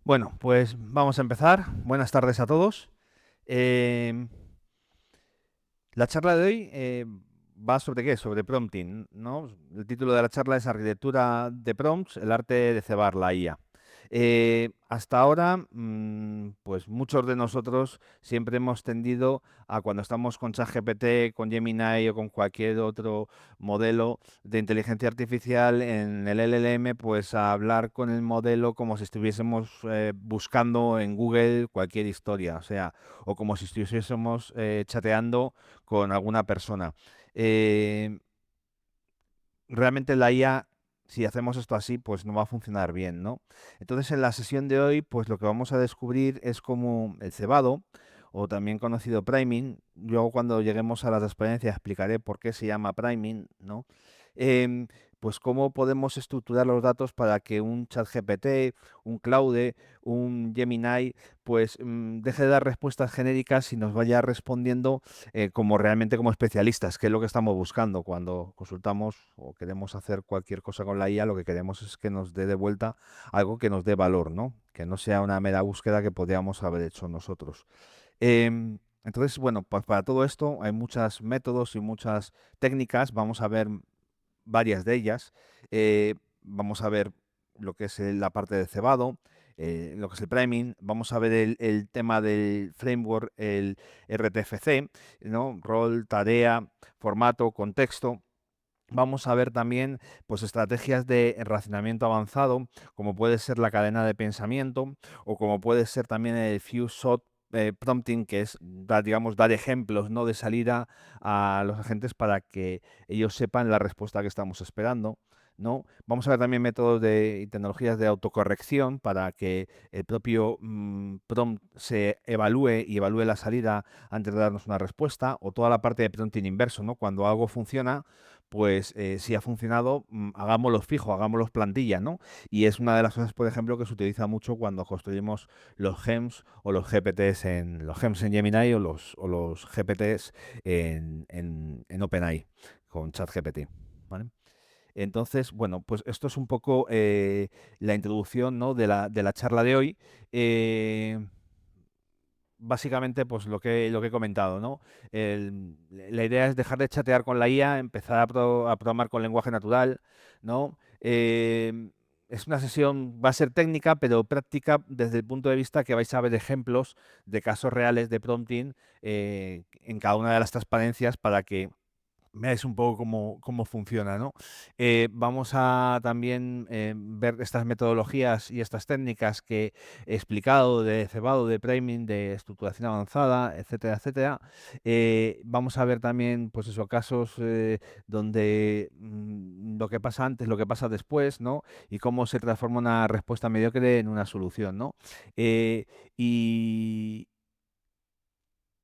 Bueno, pues vamos a empezar. Buenas tardes a todos. Eh, la charla de hoy va sobre qué, sobre prompting, ¿no? El título de la charla es Arquitectura de Prompts, el arte de cebar la IA. Hasta ahora, pues muchos de nosotros siempre hemos tendido a cuando estamos con ChatGPT, con Gemini o con cualquier otro modelo de inteligencia artificial en el LLM, pues a hablar con el modelo como si estuviésemos buscando en Google cualquier historia, o sea, o como si estuviésemos chateando con alguna persona. Eh, Realmente la IA, si hacemos esto así, pues no va a funcionar bien, ¿no? Entonces, en la sesión de hoy, pues lo que vamos a descubrir es cómo el cebado, o también conocido priming, luego cuando lleguemos a la transparencia explicaré por qué se llama priming, ¿no? Em, pues cómo podemos estructurar los datos para que un ChatGPT, un Claude, un Gemini, pues deje de dar respuestas genéricas y nos vaya respondiendo como realmente como especialistas, que es lo que estamos buscando cuando consultamos o queremos hacer cualquier cosa con la IA, lo que queremos es que nos dé de vuelta algo que nos dé valor, ¿no? Que no sea una mera búsqueda que podríamos haber hecho nosotros. Entonces, bueno, pues para todo esto hay muchos métodos y muchas técnicas. Vamos a ver varias de ellas. Vamos a ver lo que es la parte de cebado, lo que es el priming. Vamos a ver el tema del framework, el RTFC, ¿no? Rol, tarea, formato, contexto. Vamos a ver también pues, estrategias de racionamiento avanzado, como puede ser la cadena de pensamiento o como puede ser también el few shot prompting, que es dar, digamos, dar ejemplos, ¿no? de salida a los agentes para que ellos sepan la respuesta que estamos esperando, ¿no? Vamos a ver también métodos y tecnologías de autocorrección para que el propio prompt se evalúe y evalúe la salida antes de darnos una respuesta, o toda la parte de prompting inverso, ¿no? Cuando algo funciona, pues si ha funcionado, hagámoslo fijo, hagámoslo plantilla, ¿no? Y es una de las cosas, por ejemplo, que se utiliza mucho cuando construimos los GEMS o los GPTs los GEMS en Gemini o los GPTs en OpenAI con ChatGPT, ¿vale? Entonces, bueno, pues esto es un poco la introducción, ¿no? de la charla de hoy. Eh, Básicamente, pues lo que he comentado, ¿no? La idea es dejar de chatear con la IA, empezar a programar con lenguaje natural, ¿no? Es una sesión, va a ser técnica, pero práctica desde el punto de vista que vais a ver ejemplos de casos reales de prompting en cada una de las transparencias para que veáis un poco cómo funciona, ¿no? Vamos a también ver estas metodologías y estas técnicas que he explicado de cebado, de priming, de estructuración avanzada, etcétera, etcétera. Vamos a ver también, pues esos casos donde lo que pasa antes, lo que pasa después, ¿no? Y cómo se transforma una respuesta mediocre en una solución, ¿no? Eh, y,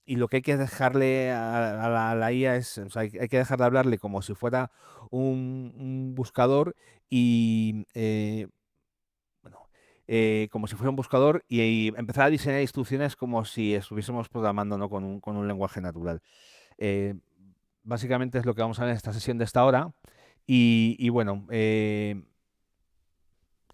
y lo que hay que dejarle a la IA es, o sea, hay que dejar de hablarle como si fuera un buscador y, bueno, como si fuera un buscador y empezar a diseñar instrucciones como si estuviésemos programando, ¿no? con un lenguaje natural. Eh, Básicamente es lo que vamos a ver en esta sesión de esta hora. Y bueno,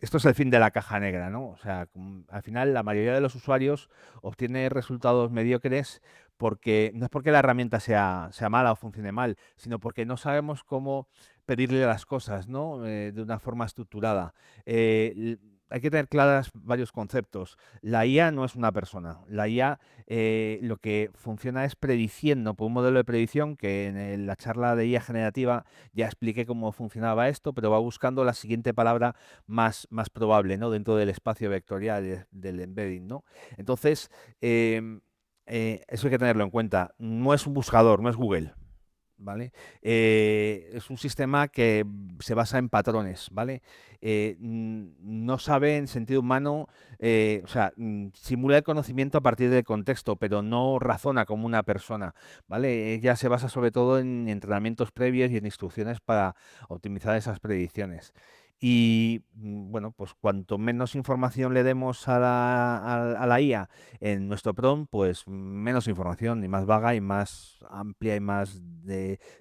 esto es el fin de la caja negra, ¿no? O sea, al final la mayoría de los usuarios obtiene resultados mediocres porque no es porque la herramienta sea mala o funcione mal, sino porque no sabemos cómo pedirle las cosas, ¿no? De una forma estructurada. Hay que tener claras varios conceptos. La IA no es una persona. La IA lo que funciona es prediciendo por un modelo de predicción que en la charla de IA generativa ya expliqué cómo funcionaba esto, pero va buscando la siguiente palabra más probable, ¿no? Dentro del espacio vectorial del embedding, ¿no? Entonces, eso hay que tenerlo en cuenta. No es un buscador, no es Google, ¿vale? Es un sistema que se basa en patrones, ¿vale? No sabe en sentido humano, o sea, simula el conocimiento a partir del contexto, pero no razona como una persona, ¿vale? Ella se basa sobre todo en entrenamientos previos y en instrucciones para optimizar esas predicciones. Y bueno, pues cuanto menos información le demos a la IA en nuestro prompt, pues menos información y más vaga y más amplia y más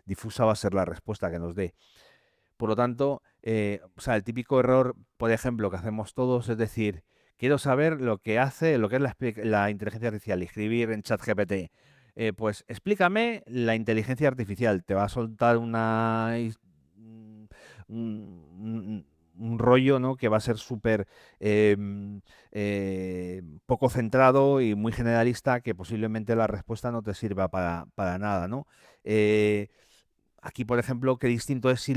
difusa va a ser la respuesta que nos dé. Por lo tanto, o sea, el típico error, por ejemplo, que hacemos todos es decir quiero saber lo que hace, lo que es la inteligencia artificial, y escribir en ChatGPT. Pues explícame la inteligencia artificial. Te va a soltar un rollo, ¿no? Que va a ser súper poco centrado y muy generalista, que posiblemente la respuesta no te sirva para nada, ¿no? Eh, Aquí, por ejemplo, qué distinto es si,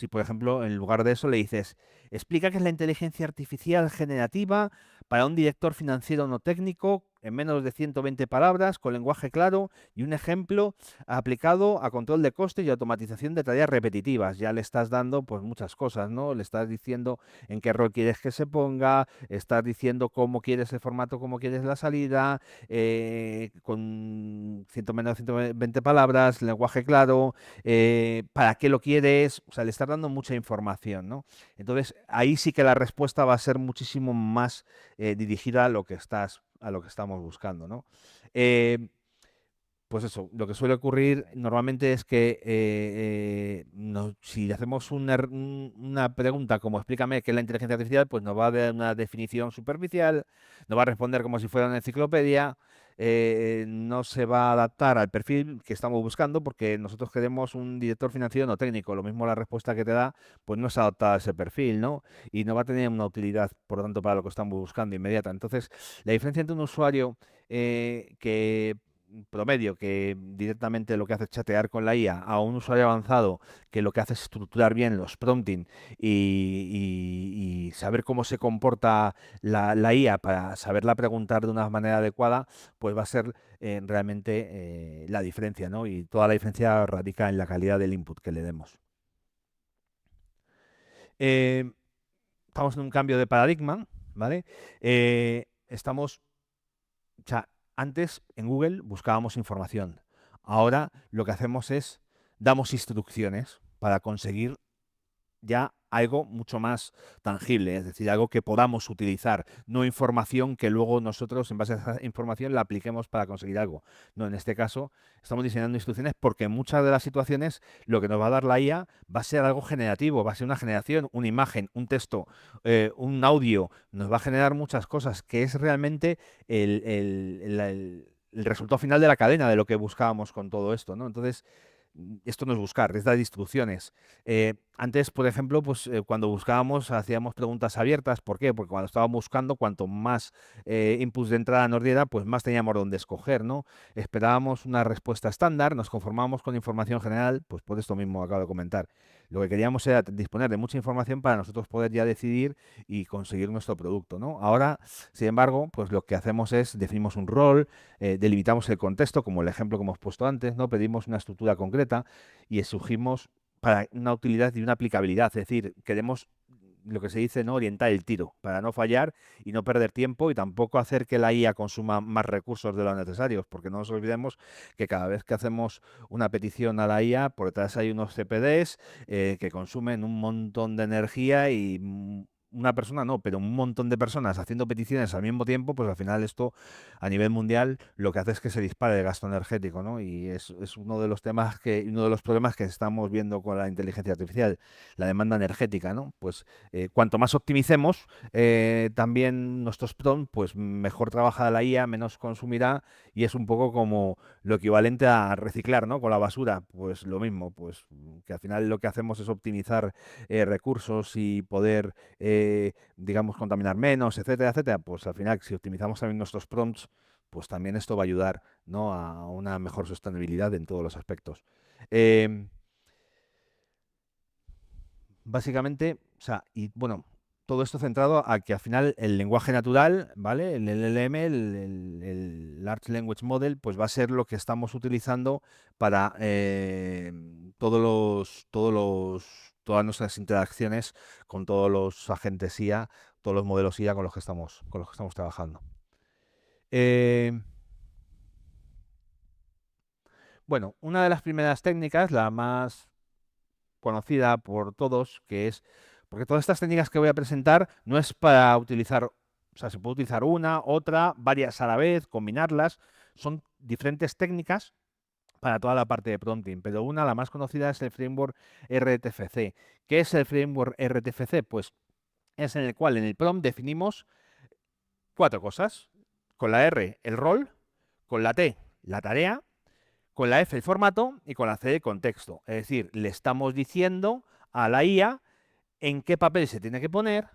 por ejemplo, en lugar de eso le dices, explica qué es la inteligencia artificial generativa para un director financiero no técnico en menos de 120 palabras, con lenguaje claro y un ejemplo aplicado a control de costes y automatización de tareas repetitivas. Ya le estás dando pues muchas cosas, ¿no? Le estás diciendo en qué rol quieres que se ponga, estás diciendo cómo quieres el formato, cómo quieres la salida, con menos de 120 palabras, lenguaje claro, para qué lo quieres, o sea, le estás dando mucha información, ¿no? Entonces, ahí sí que la respuesta va a ser muchísimo más dirigida a lo que estamos buscando, ¿no? Eh, pues eso, lo que suele ocurrir normalmente es que si hacemos una pregunta como explícame qué es la inteligencia artificial, pues nos va a dar una definición superficial, nos va a responder como si fuera una enciclopedia, no se va a adaptar al perfil que estamos buscando porque nosotros queremos un director financiero no técnico. Lo mismo la respuesta que te da, pues no es adaptada a ese perfil, ¿no? Y no va a tener una utilidad, por lo tanto, para lo que estamos buscando inmediata. Entonces, la diferencia entre un usuario que promedio, que directamente lo que hace es chatear con la IA, a un usuario avanzado que lo que hace es estructurar bien los prompting y saber cómo se comporta la IA para saberla preguntar de una manera adecuada, pues va a ser realmente la diferencia, ¿no? Y toda la diferencia radica en la calidad del input que le demos. Eh, Estamos en un cambio de paradigma, ¿vale? Estamos O sea, antes en Google buscábamos información. Ahora lo que hacemos es damos instrucciones para conseguir ya algo mucho más tangible, es decir, algo que podamos utilizar, no información que luego nosotros en base a esa información la apliquemos para conseguir algo. No, en este caso estamos diseñando instrucciones porque en muchas de las situaciones lo que nos va a dar la IA va a ser algo generativo, va a ser una generación, una imagen, un texto, un audio, nos va a generar muchas cosas, que es realmente el resultado final de la cadena de lo que buscábamos con todo esto, ¿no? Entonces, esto no es buscar, es dar instrucciones. Antes, por ejemplo, pues cuando buscábamos, hacíamos preguntas abiertas. ¿Por qué? Porque cuando estábamos buscando, cuanto más inputs de entrada nos diera, pues más teníamos donde escoger, ¿no? Esperábamos una respuesta estándar, nos conformábamos con información general, pues por esto mismo acabo de comentar. Lo que queríamos era disponer de mucha información para nosotros poder ya decidir y conseguir nuestro producto, ¿no? Ahora, sin embargo, pues lo que hacemos es definimos un rol, delimitamos el contexto, como el ejemplo que hemos puesto antes, ¿no? Pedimos una estructura concreta y exigimos para una utilidad y una aplicabilidad. Es decir, queremos lo que se dice, ¿no? Orientar el tiro para no fallar y no perder tiempo y tampoco hacer que la IA consuma más recursos de los necesarios, porque no nos olvidemos que cada vez que hacemos una petición a la IA, por detrás hay unos CPDs que consumen un montón de energía y una persona no, pero un montón de personas haciendo peticiones al mismo tiempo, pues al final esto a nivel mundial lo que hace es que se dispare el gasto energético, ¿no? Y es uno de los temas uno de los problemas que estamos viendo con la inteligencia artificial, la demanda energética, ¿no? Pues cuanto más optimicemos también nuestros prompts, pues mejor trabaja la IA, menos consumirá y es un poco como lo equivalente a reciclar, ¿no? Con la basura, pues lo mismo, pues que al final lo que hacemos es optimizar recursos y poder, digamos, contaminar menos, etcétera, etcétera. Pues al final, si optimizamos también nuestros prompts, pues también esto va a ayudar, ¿no? A una mejor sostenibilidad en todos los aspectos. Em, Básicamente, o sea, y bueno, todo esto centrado a que al final el lenguaje natural, ¿vale? El LLM, el Large Language Model, pues va a ser lo que estamos utilizando para todas nuestras interacciones con todos los agentes IA, todos los modelos IA con los que estamos trabajando. Eh, bueno, una de las primeras técnicas, la más conocida por todos, que es, porque todas estas técnicas que voy a presentar no es para utilizar, o sea, se puede utilizar una, otra, varias a la vez, combinarlas, son diferentes técnicas para toda la parte de prompting, pero una, la más conocida, es el framework RTFC. ¿Qué es el framework RTFC? Pues es en el cual en el prompt definimos 4 cosas. Con la R, el rol, con la T, la tarea, con la F, el formato, y con la C, el contexto. Es decir, le estamos diciendo a la IA en qué papel se tiene que poner,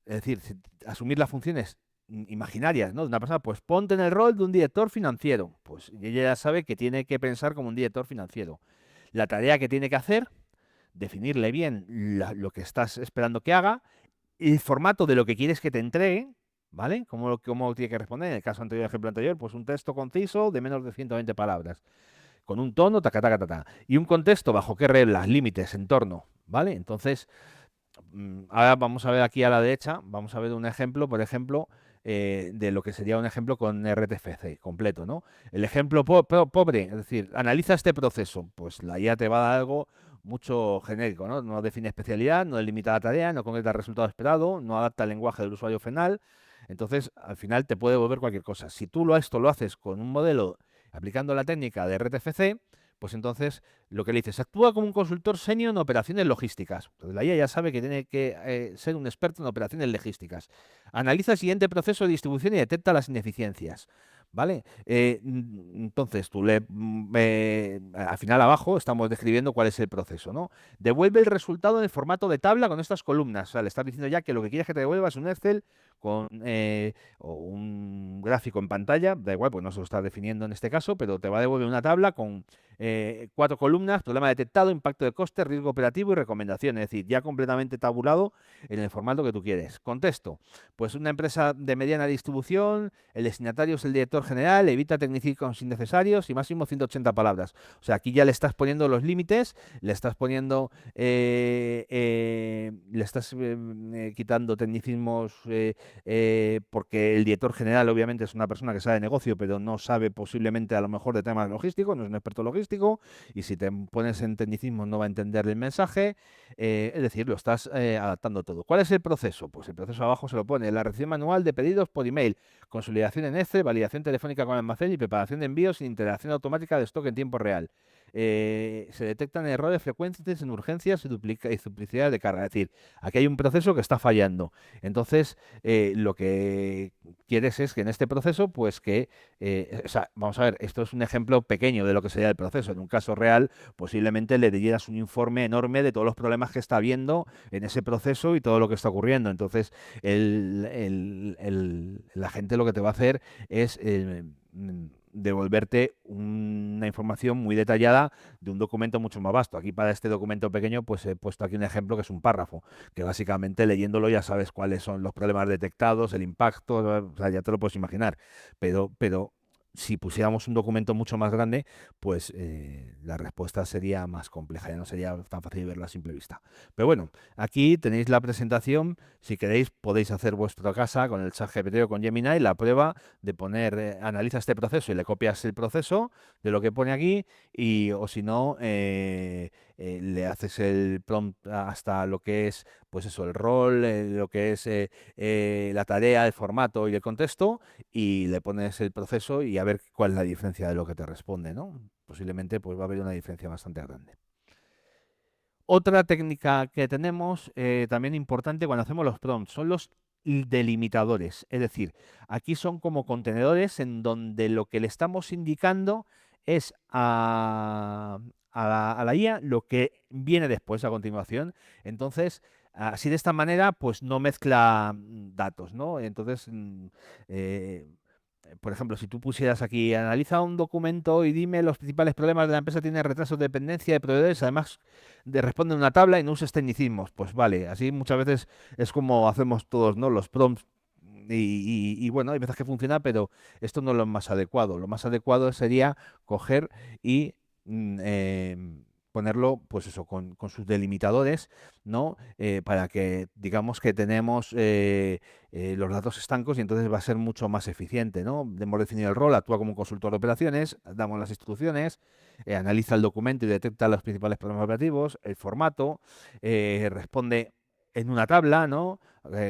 es decir, asumir las funciones imaginarias, ¿no? De una persona, pues ponte en el rol de un director financiero. Pues ella ya sabe que tiene que pensar como un director financiero. La tarea que tiene que hacer, definirle bien lo que estás esperando que haga, el formato de lo que quieres que te entregue, ¿vale? ¿Cómo tiene que responder? En el caso anterior, ejemplo anterior, pues un texto conciso de menos de 120 palabras, con un tono, taca, taca, taca, taca. Y un contexto bajo qué reglas, límites, entorno, ¿vale? Entonces, ahora vamos a ver aquí a la derecha, vamos a ver un ejemplo, por ejemplo, de lo que sería un ejemplo con RTFC completo, ¿no? El ejemplo pobre, es decir, analiza este proceso, pues la IA te va a dar algo mucho genérico, ¿no? No define especialidad, no delimita la tarea, no concreta el resultado esperado, no adapta el lenguaje del usuario final, entonces al final te puede volver cualquier cosa. Si tú esto lo haces con un modelo aplicando la técnica de RTFC, pues entonces lo que le dices, actúa como un consultor senior en operaciones logísticas. Entonces la IA ya sabe que tiene que ser un experto en operaciones logísticas. Analiza el siguiente proceso de distribución y detecta las ineficiencias. ¿Vale? Entonces tú al final abajo estamos describiendo cuál es el proceso, ¿no? Devuelve el resultado en el formato de tabla con estas columnas. O sea, le estás diciendo ya que lo que quieres que te devuelva es un Excel con o un gráfico en pantalla, da igual, pues no se lo estás definiendo en este caso, pero te va a devolver una tabla con 4 columnas, problema detectado, impacto de coste, riesgo operativo y recomendación, es decir, ya completamente tabulado en el formato que tú quieres. Contexto, pues una empresa de mediana distribución, el destinatario es el director general, evita tecnicismos innecesarios y máximo 180 palabras. O sea, aquí ya le estás poniendo los límites, le estás poniendo, le estás quitando tecnicismos porque el director general obviamente es una persona que sabe de negocio, pero no sabe posiblemente a lo mejor de temas logísticos, no es un experto logístico, y si te pones en tecnicismo no va a entender el mensaje, es decir, lo estás adaptando todo. ¿Cuál es el proceso? Pues el proceso abajo se lo pone, la recepción manual de pedidos por email, consolidación en Excel, validación telefónica con almacén y preparación de envíos sin interacción automática de stock en tiempo real. Se detectan errores frecuentes en urgencias y duplicidad de carga. Es decir, aquí hay un proceso que está fallando. Entonces, lo que quieres es que en este proceso, pues que, o sea, vamos a ver, esto es un ejemplo pequeño de lo que sería el proceso. En un caso real, posiblemente le dieras un informe enorme de todos los problemas que está habiendo en ese proceso y todo lo que está ocurriendo. Entonces, la gente lo que te va a hacer es devolverte una información muy detallada de un documento mucho más vasto. Aquí para este documento pequeño, pues he puesto aquí un ejemplo que es un párrafo, que básicamente leyéndolo ya sabes cuáles son los problemas detectados, el impacto, o sea, ya te lo puedes imaginar. Pero si pusiéramos un documento mucho más grande, pues la respuesta sería más compleja, ya no sería tan fácil verla a simple vista. Pero bueno, aquí tenéis la presentación. Si queréis, podéis hacer vuestra casa con el ChatGPT o con Gemini la prueba de poner, analiza este proceso y le copias el proceso de lo que pone aquí, o si no, le haces el prompt hasta lo que es, pues eso, el rol, lo que es la tarea, el formato y el contexto, y le pones el proceso y a ver cuál es la diferencia de lo que te responde, ¿no? Posiblemente pues va a haber una diferencia bastante grande. Otra técnica que tenemos también importante cuando hacemos los prompts son los delimitadores. Es decir, aquí son como contenedores en donde lo que le estamos indicando es a la IA lo que viene después a continuación. Entonces, así de esta manera, pues no mezcla datos, ¿no? Entonces, eh, por ejemplo, si tú pusieras aquí, analiza un documento y dime los principales problemas de la empresa, tiene retraso de dependencia de proveedores, además de responde en una tabla y no uses tecnicismos. Pues vale, así muchas veces es como hacemos todos, ¿no? Los prompts. Y bueno, hay veces que funciona, pero esto no es lo más adecuado. Lo más adecuado sería coger y ponerlo, pues eso, con sus delimitadores, ¿no? Para que digamos que tenemos los datos estancos y entonces va a ser mucho más eficiente, ¿no? Hemos definido el rol, actúa como un consultor de operaciones, damos las instrucciones, analiza el documento y detecta los principales problemas operativos, el formato, responde en una tabla, ¿no?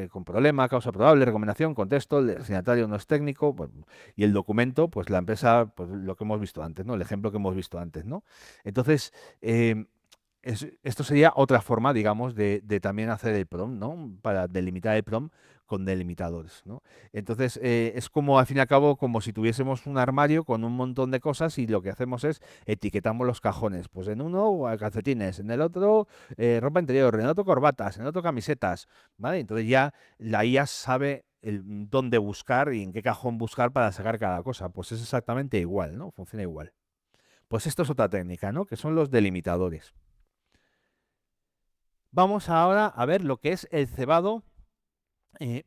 Con problema, causa probable, recomendación, contexto, el destinatario no es técnico, pues, y el documento, pues la empresa, pues lo que hemos visto antes, ¿no? El ejemplo que hemos visto antes, ¿no? Entonces, esto sería otra forma, digamos, de también hacer el prompt, ¿no? Para delimitar el prompt con delimitadores, ¿no? Entonces, es como, al fin y al cabo, como si tuviésemos un armario con un montón de cosas y lo que hacemos es etiquetamos los cajones. Pues en uno calcetines, en el otro ropa interior, en el otro corbatas, en el otro camisetas, ¿vale? Entonces ya la IA sabe dónde buscar y en qué cajón buscar para sacar cada cosa. Pues es exactamente igual, ¿no? Funciona igual. Pues esto es otra técnica, ¿no? Que son los delimitadores. Vamos ahora a ver lo que es el cebado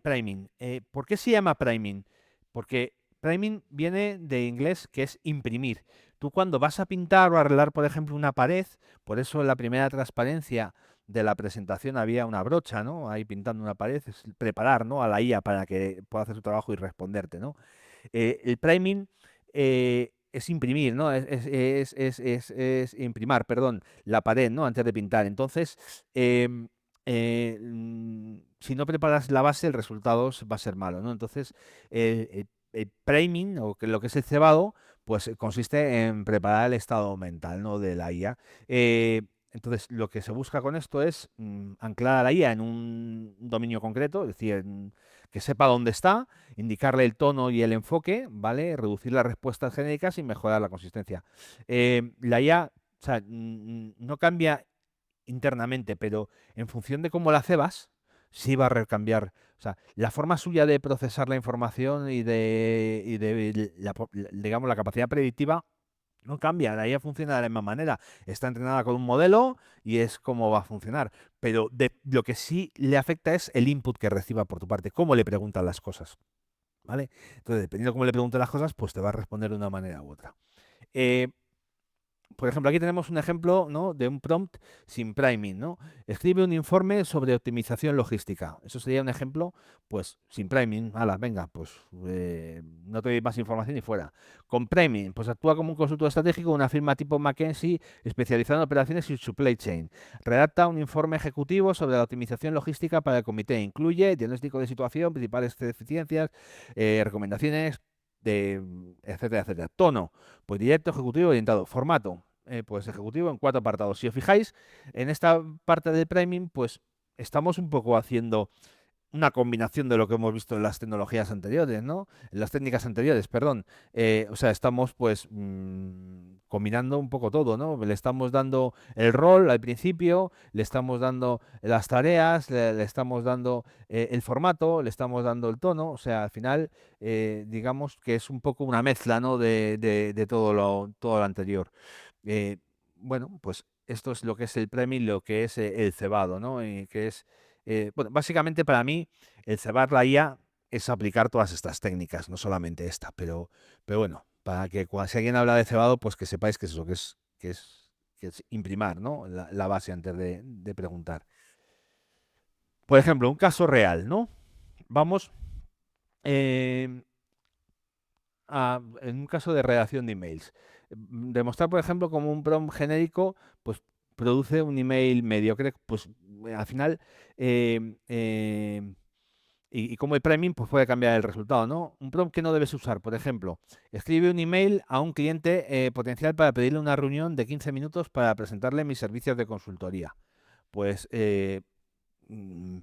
priming. ¿Por qué se llama priming? Porque priming viene de inglés que es imprimir. Tú cuando vas a pintar o arreglar, por ejemplo, una pared, por eso en la primera transparencia de la presentación había una brocha, ¿no? Ahí pintando una pared, es preparar, ¿no? A la IA para que pueda hacer su trabajo y responderte, ¿no? El priming es imprimir, ¿no? Es imprimar, perdón, la pared, ¿no? Antes de pintar. Entonces, si no preparas la base, el resultado va a ser malo, ¿no? Entonces, el priming, o lo que es el cebado, pues consiste en preparar el estado mental, ¿no? De la IA. Entonces, lo que se busca con esto es anclar a la IA en un dominio concreto, es decir, que sepa dónde está, indicarle el tono y el enfoque, ¿vale? Reducir las respuestas genéricas y mejorar la consistencia. La IA, o sea, no cambia internamente, pero en función de cómo la cebas, sí va a recambiar. O sea, la forma suya de procesar la información y de digamos, la capacidad predictiva no cambia, la IA funciona de la misma manera. Está entrenada con un modelo y es como va a funcionar. Pero lo que sí le afecta es el input que reciba por tu parte, cómo le preguntan las cosas. ¿Vale? Entonces, dependiendo de cómo le pregunten las cosas, pues te va a responder de una manera u otra. Eh, por ejemplo, aquí tenemos un ejemplo, ¿no? De un prompt sin priming, ¿no? Escribe un informe sobre optimización logística. Eso sería un ejemplo, pues, sin priming. Hala, venga, pues no te doy más información y fuera. Con priming, pues actúa como un consultor estratégico de una firma tipo McKinsey especializada en operaciones y supply chain. Redacta un informe ejecutivo sobre la optimización logística para el comité. Incluye diagnóstico de situación, principales deficiencias, recomendaciones, etcétera, etcétera. Tono, pues directo, ejecutivo, orientado. Formato, pues ejecutivo en 4 apartados. Si os fijáis, en esta parte del priming, pues estamos un poco haciendo una combinación de lo que hemos visto en las tecnologías anteriores, ¿no? En las técnicas anteriores, perdón. O sea, estamos pues combinando un poco todo, ¿no? Le estamos dando el rol al principio, le estamos dando las tareas, le estamos dando el formato, le estamos dando el tono. O sea, al final, digamos que es un poco una mezcla, ¿no? De todo lo anterior. Eh, bueno, pues esto es lo que es el premio y lo que es el cebado, ¿no? Y que es, bueno, básicamente para mí el cebar la IA es aplicar todas estas técnicas, no solamente esta, pero bueno, para que si alguien habla de cebado, pues que sepáis que es eso, que es imprimar, ¿no? La base antes de preguntar. Por ejemplo, un caso real, ¿no? Vamos, eh, en un caso de redacción de emails. Demostrar, por ejemplo, como un prompt genérico, pues produce un email mediocre, pues al final, eh, eh, y como el priming, pues puede cambiar el resultado, ¿no? Un prompt que no debes usar, por ejemplo, escribe un email a un cliente potencial para pedirle una reunión de 15 minutos para presentarle mis servicios de consultoría. Pues mm,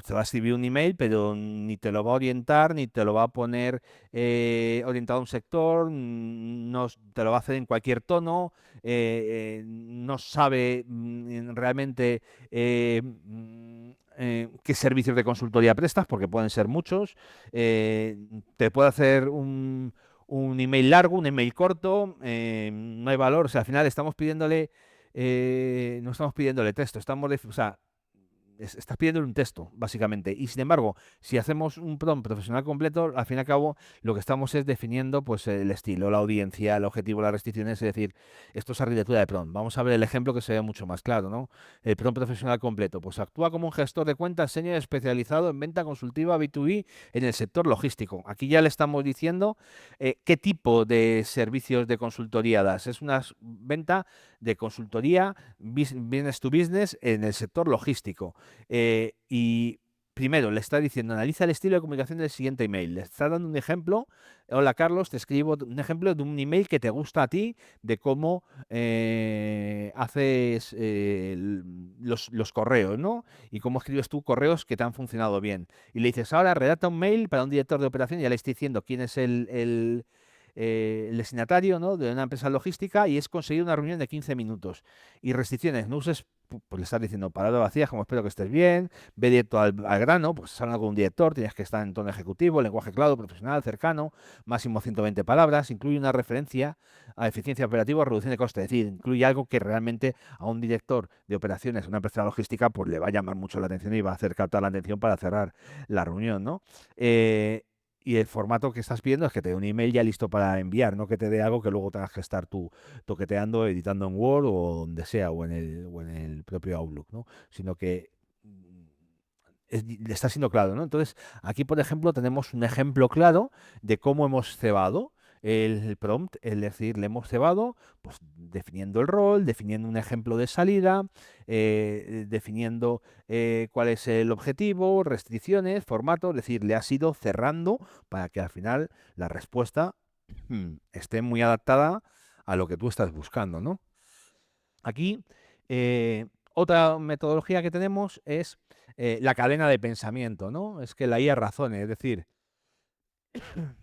te va a escribir un email, pero ni te lo va a orientar, ni te lo va a poner orientado a un sector, no te lo va a hacer en cualquier tono, no sabe realmente qué servicios de consultoría prestas, porque pueden ser muchos. Te puede hacer un email largo, un email corto, no hay valor, o sea, al final estamos pidiéndole, no estamos pidiéndole texto, o sea, estás pidiendo un texto, básicamente. Y sin embargo, si hacemos un prompt profesional completo, al fin y al cabo, lo que estamos es definiendo pues el estilo, la audiencia, el objetivo, las restricciones, es decir, esto es arquitectura de prompt. Vamos a ver el ejemplo que se ve mucho más claro, ¿no? El prompt profesional completo, pues actúa como un gestor de cuentas senior especializado en venta consultiva B2B en el sector logístico. Aquí ya le estamos diciendo qué tipo de servicios de consultoría das. Es una venta de consultoría business to business en el sector logístico. Y primero le está diciendo, analiza el estilo de comunicación del siguiente email. Le está dando un ejemplo. Hola Carlos, te escribo un ejemplo de un email que te gusta a ti, de cómo haces los correos, ¿no? Y cómo escribes tú correos que te han funcionado bien. Y le dices, ahora redacta un mail para un director de operación, ya le estoy diciendo quién es el destinatario, ¿no? De una empresa logística y es conseguir una reunión de 15 minutos. Y restricciones, no uses, pues le estás diciendo palabras vacías, como espero que estés bien, ve directo al grano, pues habla con un director, tienes que estar en tono ejecutivo, lenguaje claro, profesional, cercano, máximo 120 palabras, incluye una referencia a eficiencia operativa o reducción de costes, es decir, incluye algo que realmente a un director de operaciones, de una empresa logística, pues le va a llamar mucho la atención y va a hacer captar la atención para cerrar la reunión, ¿no? Y el formato que estás pidiendo es que te dé un email ya listo para enviar, no que te dé algo que luego tengas que estar tú toqueteando, editando en Word o donde sea, o en el propio Outlook, ¿no? Sino que le está siendo claro, ¿no? Entonces, aquí, por ejemplo, tenemos un ejemplo claro de cómo hemos cebado el prompt, es decir, le hemos cebado, pues definiendo el rol, definiendo un ejemplo de salida, definiendo cuál es el objetivo, restricciones, formato, es decir, le has ido cerrando para que al final la respuesta esté muy adaptada a lo que tú estás buscando, ¿no? Aquí, otra metodología que tenemos es la cadena de pensamiento, ¿no? Es que la IA razone, es decir,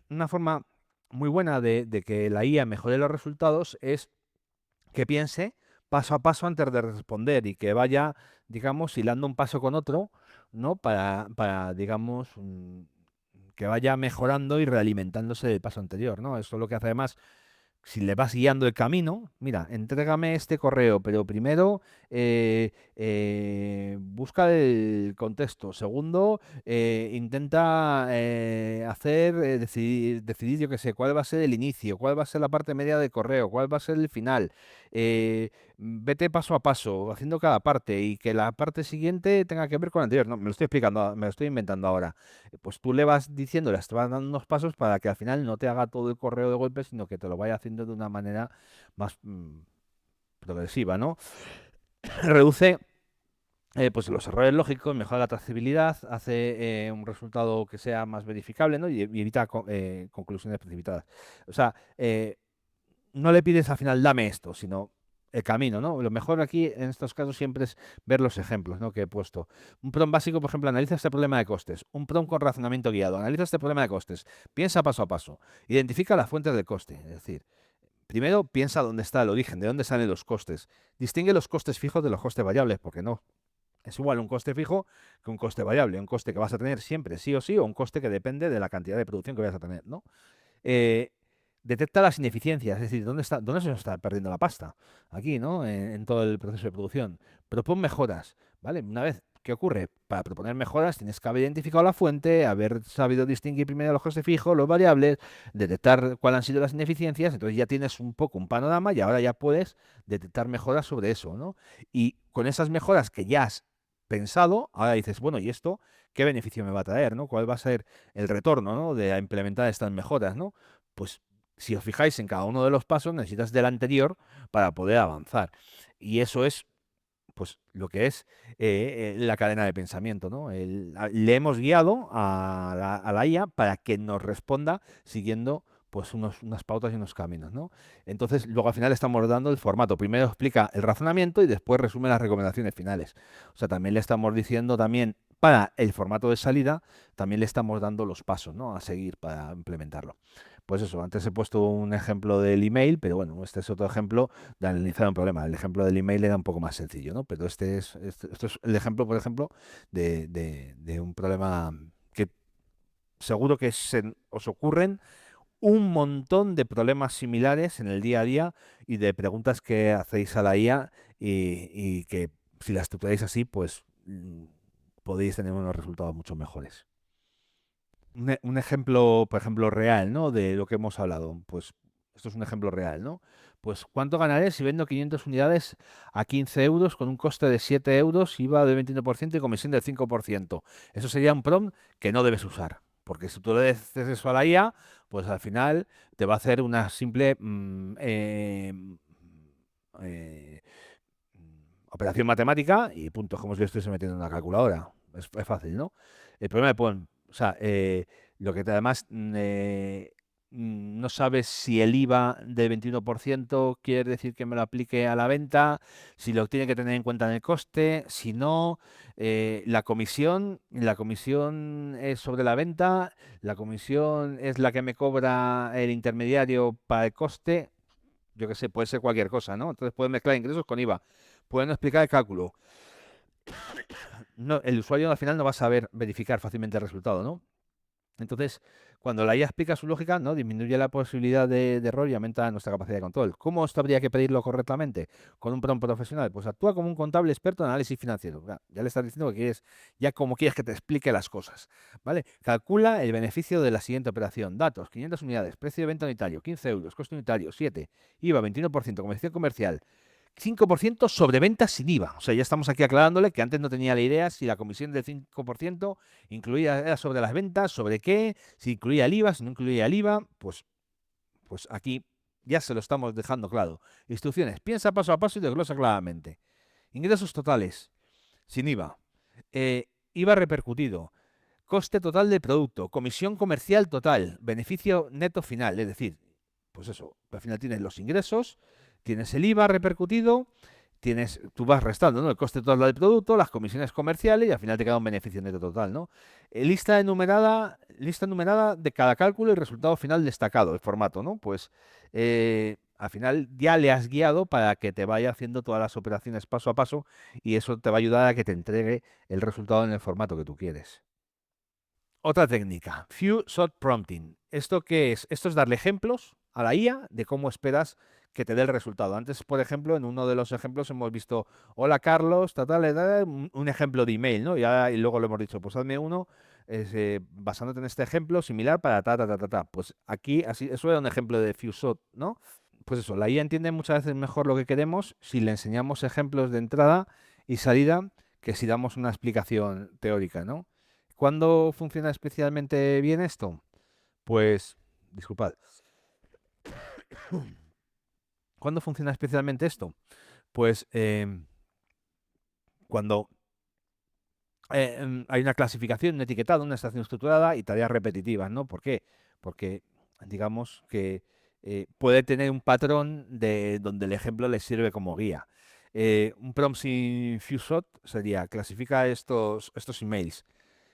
una forma muy buena de que la IA mejore los resultados es que piense paso a paso antes de responder y que vaya, digamos, hilando un paso con otro, ¿no? Para digamos, que vaya mejorando y realimentándose del paso anterior, ¿no? Eso es lo que hace además si le vas guiando el camino, mira, entrégame este correo, pero primero busca el contexto. Segundo, intenta decidir, yo qué sé, cuál va a ser el inicio, cuál va a ser la parte media del correo, cuál va a ser el final. Vete paso a paso, haciendo cada parte y que la parte siguiente tenga que ver con la anterior. No, me lo estoy explicando, me lo estoy inventando ahora. Pues tú le vas diciendo, le vas dando unos pasos para que al final no te haga todo el correo de golpe, sino que te lo vaya haciendo de una manera más progresiva, ¿no? Reduce pues los errores lógicos, mejora la trazabilidad, hace un resultado que sea más verificable, ¿no? Y evita conclusiones precipitadas. O sea, no le pides al final dame esto, sino el camino, ¿no? Lo mejor aquí en estos casos siempre es ver los ejemplos, ¿no? Que he puesto. Un prompt básico, por ejemplo, analiza este problema de costes. Un prompt con razonamiento guiado, analiza este problema de costes. Piensa paso a paso. Identifica las fuentes de coste. Es decir, primero piensa dónde está el origen, de dónde salen los costes. Distingue los costes fijos de los costes variables, porque no. Es igual un coste fijo que un coste variable. Un coste que vas a tener siempre sí o sí, o un coste que depende de la cantidad de producción que vayas a tener, ¿no? eh, detecta las ineficiencias, es decir, dónde se nos está perdiendo la pasta. Aquí, ¿no? En todo el proceso de producción. Propon mejoras, ¿vale? Una vez, ¿qué ocurre? Para proponer mejoras tienes que haber identificado la fuente, haber sabido distinguir primero los costes fijos, los variables, detectar cuáles han sido las ineficiencias, entonces ya tienes un poco un panorama y ahora ya puedes detectar mejoras sobre eso, ¿no? Y con esas mejoras que ya has pensado, ahora dices, bueno, ¿y esto qué beneficio me va a traer, ¿no? ¿Cuál va a ser el retorno, ¿no? De implementar estas mejoras, ¿no? Pues si os fijáis en cada uno de los pasos, necesitas del anterior para poder avanzar. Y eso es, pues, lo que es la cadena de pensamiento, ¿no? Le hemos guiado a la IA para que nos responda siguiendo pues unas pautas y unos caminos, ¿no? Entonces, luego al final estamos dando el formato. Primero explica el razonamiento y después resume las recomendaciones finales. O sea, también le estamos diciendo también para el formato de salida, también le estamos dando los pasos, ¿no? A seguir para implementarlo. Pues eso, antes he puesto un ejemplo del email, pero bueno, este es otro ejemplo de analizar un problema. El ejemplo del email era un poco más sencillo, ¿no? Pero esto es el ejemplo, por ejemplo, de un problema que seguro que os ocurren un montón de problemas similares en el día a día y de preguntas que hacéis a la IA y que si las estructuráis así, pues podéis tener unos resultados mucho mejores. Un ejemplo, por ejemplo, real, ¿no? De lo que hemos hablado. Pues esto es un ejemplo real, ¿no? Pues ¿cuánto ganaré si vendo 500 unidades a 15 euros con un coste de 7 euros, IVA del 21% y comisión del 5%? Eso sería un prompt que no debes usar. Porque si tú le dices eso a la IA, pues al final te va a hacer una simple eh, operación matemática y punto, como si yo estuviese metiendo en una calculadora. es fácil, ¿no? El problema de o sea, lo que además no sabes si el IVA del 21% quiere decir que me lo aplique a la venta, si lo tiene que tener en cuenta en el coste, si no, la comisión es sobre la venta, la comisión es la que me cobra el intermediario para el coste, yo qué sé, puede ser cualquier cosa, ¿no? Entonces pueden mezclar ingresos con IVA, pueden no explicar el cálculo. No, el usuario al final no va a saber verificar fácilmente el resultado, ¿no? Entonces, cuando la IA explica su lógica, ¿no? Disminuye la posibilidad de error y aumenta nuestra capacidad de control. ¿Cómo esto habría que pedirlo correctamente con un prompt profesional? Pues actúa como un contable experto en análisis financiero. Ya le estás diciendo que quieres, ya como quieres que te explique las cosas, ¿vale? Calcula el beneficio de la siguiente operación. Datos, 500 unidades, precio de venta unitario, 15 euros, coste unitario, 7, IVA, 21%, comisión comercial, 5% sobre ventas sin IVA. O sea, ya estamos aquí aclarándole que antes no tenía la idea si la comisión del 5% incluía, era sobre las ventas, sobre qué, si incluía el IVA, si no incluía el IVA, pues aquí ya se lo estamos dejando claro. Instrucciones, piensa paso a paso y desglosa claramente. Ingresos totales, sin IVA. IVA repercutido. Coste total del producto. Comisión comercial total. Beneficio neto final. Es decir, pues eso, al final tienes los ingresos, tienes el IVA repercutido, tú vas restando, ¿no? El coste total del producto, las comisiones comerciales y al final te queda un beneficio neto total, ¿no? Lista enumerada de cada cálculo y resultado final destacado, el formato, ¿no? Pues al final ya le has guiado para que te vaya haciendo todas las operaciones paso a paso y eso te va a ayudar a que te entregue el resultado en el formato que tú quieres. Otra técnica, Few Shot Prompting. ¿Esto qué es? Esto es darle ejemplos a la IA de cómo esperas que te dé el resultado. Antes, por ejemplo, en uno de los ejemplos hemos visto, hola Carlos, un ejemplo de email, ¿no? Y luego le hemos dicho, pues hazme uno basándote en este ejemplo similar para ta. Pues aquí, así, eso era un ejemplo de Few Shot, ¿no? Pues eso, la IA entiende muchas veces mejor lo que queremos si le enseñamos ejemplos de entrada y salida que si damos una explicación teórica, ¿no? ¿Cuándo funciona especialmente bien esto? Pues, disculpad, ¿cuándo funciona especialmente esto? Pues cuando hay una clasificación, un etiquetado, una estación estructurada y tareas repetitivas, ¿no? ¿Por qué? Porque digamos que puede tener un patrón de donde el ejemplo le sirve como guía. Un prompt sin FewShot sería clasifica estos emails,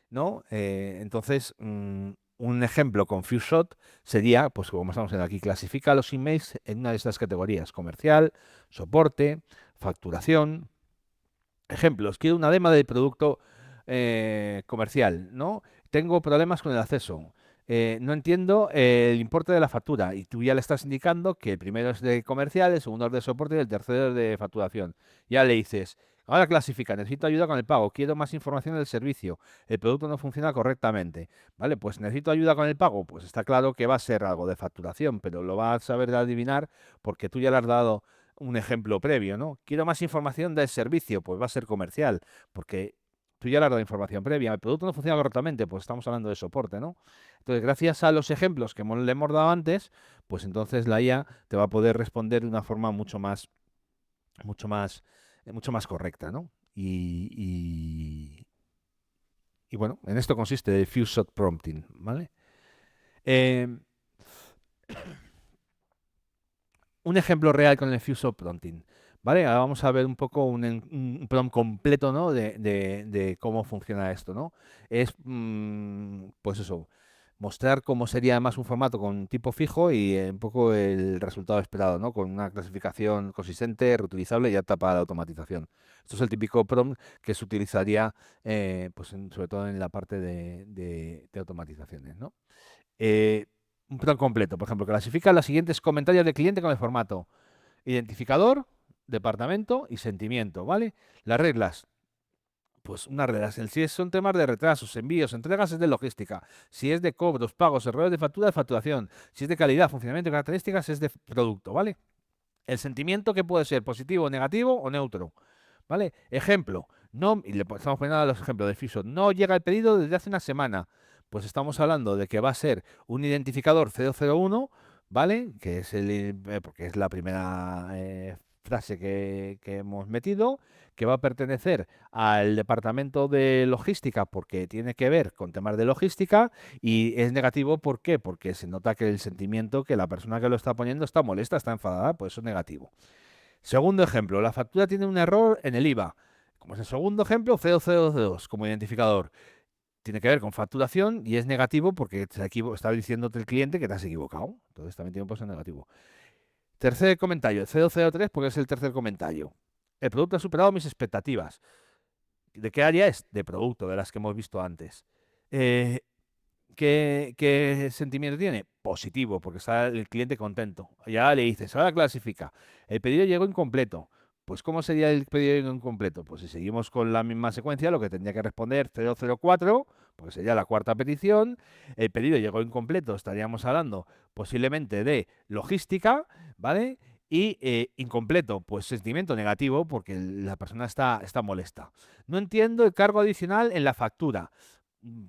¿no? Entonces, un ejemplo con FewShot sería, pues como estamos viendo aquí, clasifica los emails en una de estas categorías: comercial, soporte, facturación. Ejemplos, quiero una demo del producto comercial, ¿no? Tengo problemas con el acceso. No entiendo el importe de la factura y tú ya le estás indicando que el primero es de comercial, el segundo es de soporte y el tercero es de facturación. Ya le dices, ahora clasifica, necesito ayuda con el pago, quiero más información del servicio, el producto no funciona correctamente, ¿vale? Pues necesito ayuda con el pago, pues está claro que va a ser algo de facturación, pero lo va a saber adivinar porque tú ya le has dado un ejemplo previo, ¿no? Quiero más información del servicio, pues va a ser comercial, porque tú ya le has dado información previa. El producto no funciona correctamente, pues estamos hablando de soporte, ¿no? Entonces, gracias a los ejemplos que le hemos dado antes, pues entonces la IA te va a poder responder de una forma mucho más, mucho más correcta, ¿no? Y bueno, en esto consiste el Few Shot Prompting, ¿vale? Em, un ejemplo real con el Fuso Prompting, ¿vale? Ahora vamos a ver un poco un prompt completo, ¿no? de cómo funciona esto, ¿no? Es, pues eso, mostrar cómo sería más un formato con tipo fijo y un poco el resultado esperado, ¿no? Con una clasificación consistente, reutilizable y apta para la automatización. Esto es el típico prompt que se utilizaría, pues sobre todo en la parte de automatizaciones, ¿no? Eh, un plan completo, por ejemplo, clasifica los siguientes comentarios del cliente con el formato: identificador, departamento y sentimiento, ¿vale? Las reglas, pues unas reglas. Si son temas de retrasos, envíos, entregas, es de logística. Si es de cobros, pagos, errores de factura, de facturación. Si es de calidad, funcionamiento y características, es de producto, ¿vale? El sentimiento que puede ser positivo, negativo o neutro, ¿vale? Ejemplo, no, y le estamos poniendo los ejemplos de FISO, no llega el pedido desde hace una semana. Pues estamos hablando de que va a ser un identificador 001, ¿vale? Que es porque es la primera frase que hemos metido, que va a pertenecer al departamento de logística porque tiene que ver con temas de logística y es negativo, ¿por qué? Porque se nota que el sentimiento que la persona que lo está poniendo está molesta, está enfadada, pues eso es negativo. Segundo ejemplo, la factura tiene un error en el IVA. Como es el segundo ejemplo, C002 como identificador. Tiene que ver con facturación y es negativo porque está diciéndote el cliente que te has equivocado. Entonces también tiene un peso negativo. Tercer comentario, el C003 porque es el tercer comentario. El producto ha superado mis expectativas. ¿De qué área es? De producto, de las que hemos visto antes. Eh, ¿qué sentimiento tiene? Positivo, porque está el cliente contento. Ya le dices, ahora clasifica. El pedido llegó incompleto. Pues, ¿cómo sería el pedido incompleto? Pues si seguimos con la misma secuencia, lo que tendría que responder 004, porque sería la cuarta petición. El pedido llegó incompleto, estaríamos hablando posiblemente de logística, ¿vale? Y incompleto, pues sentimiento negativo, porque la persona está molesta. No entiendo el cargo adicional en la factura.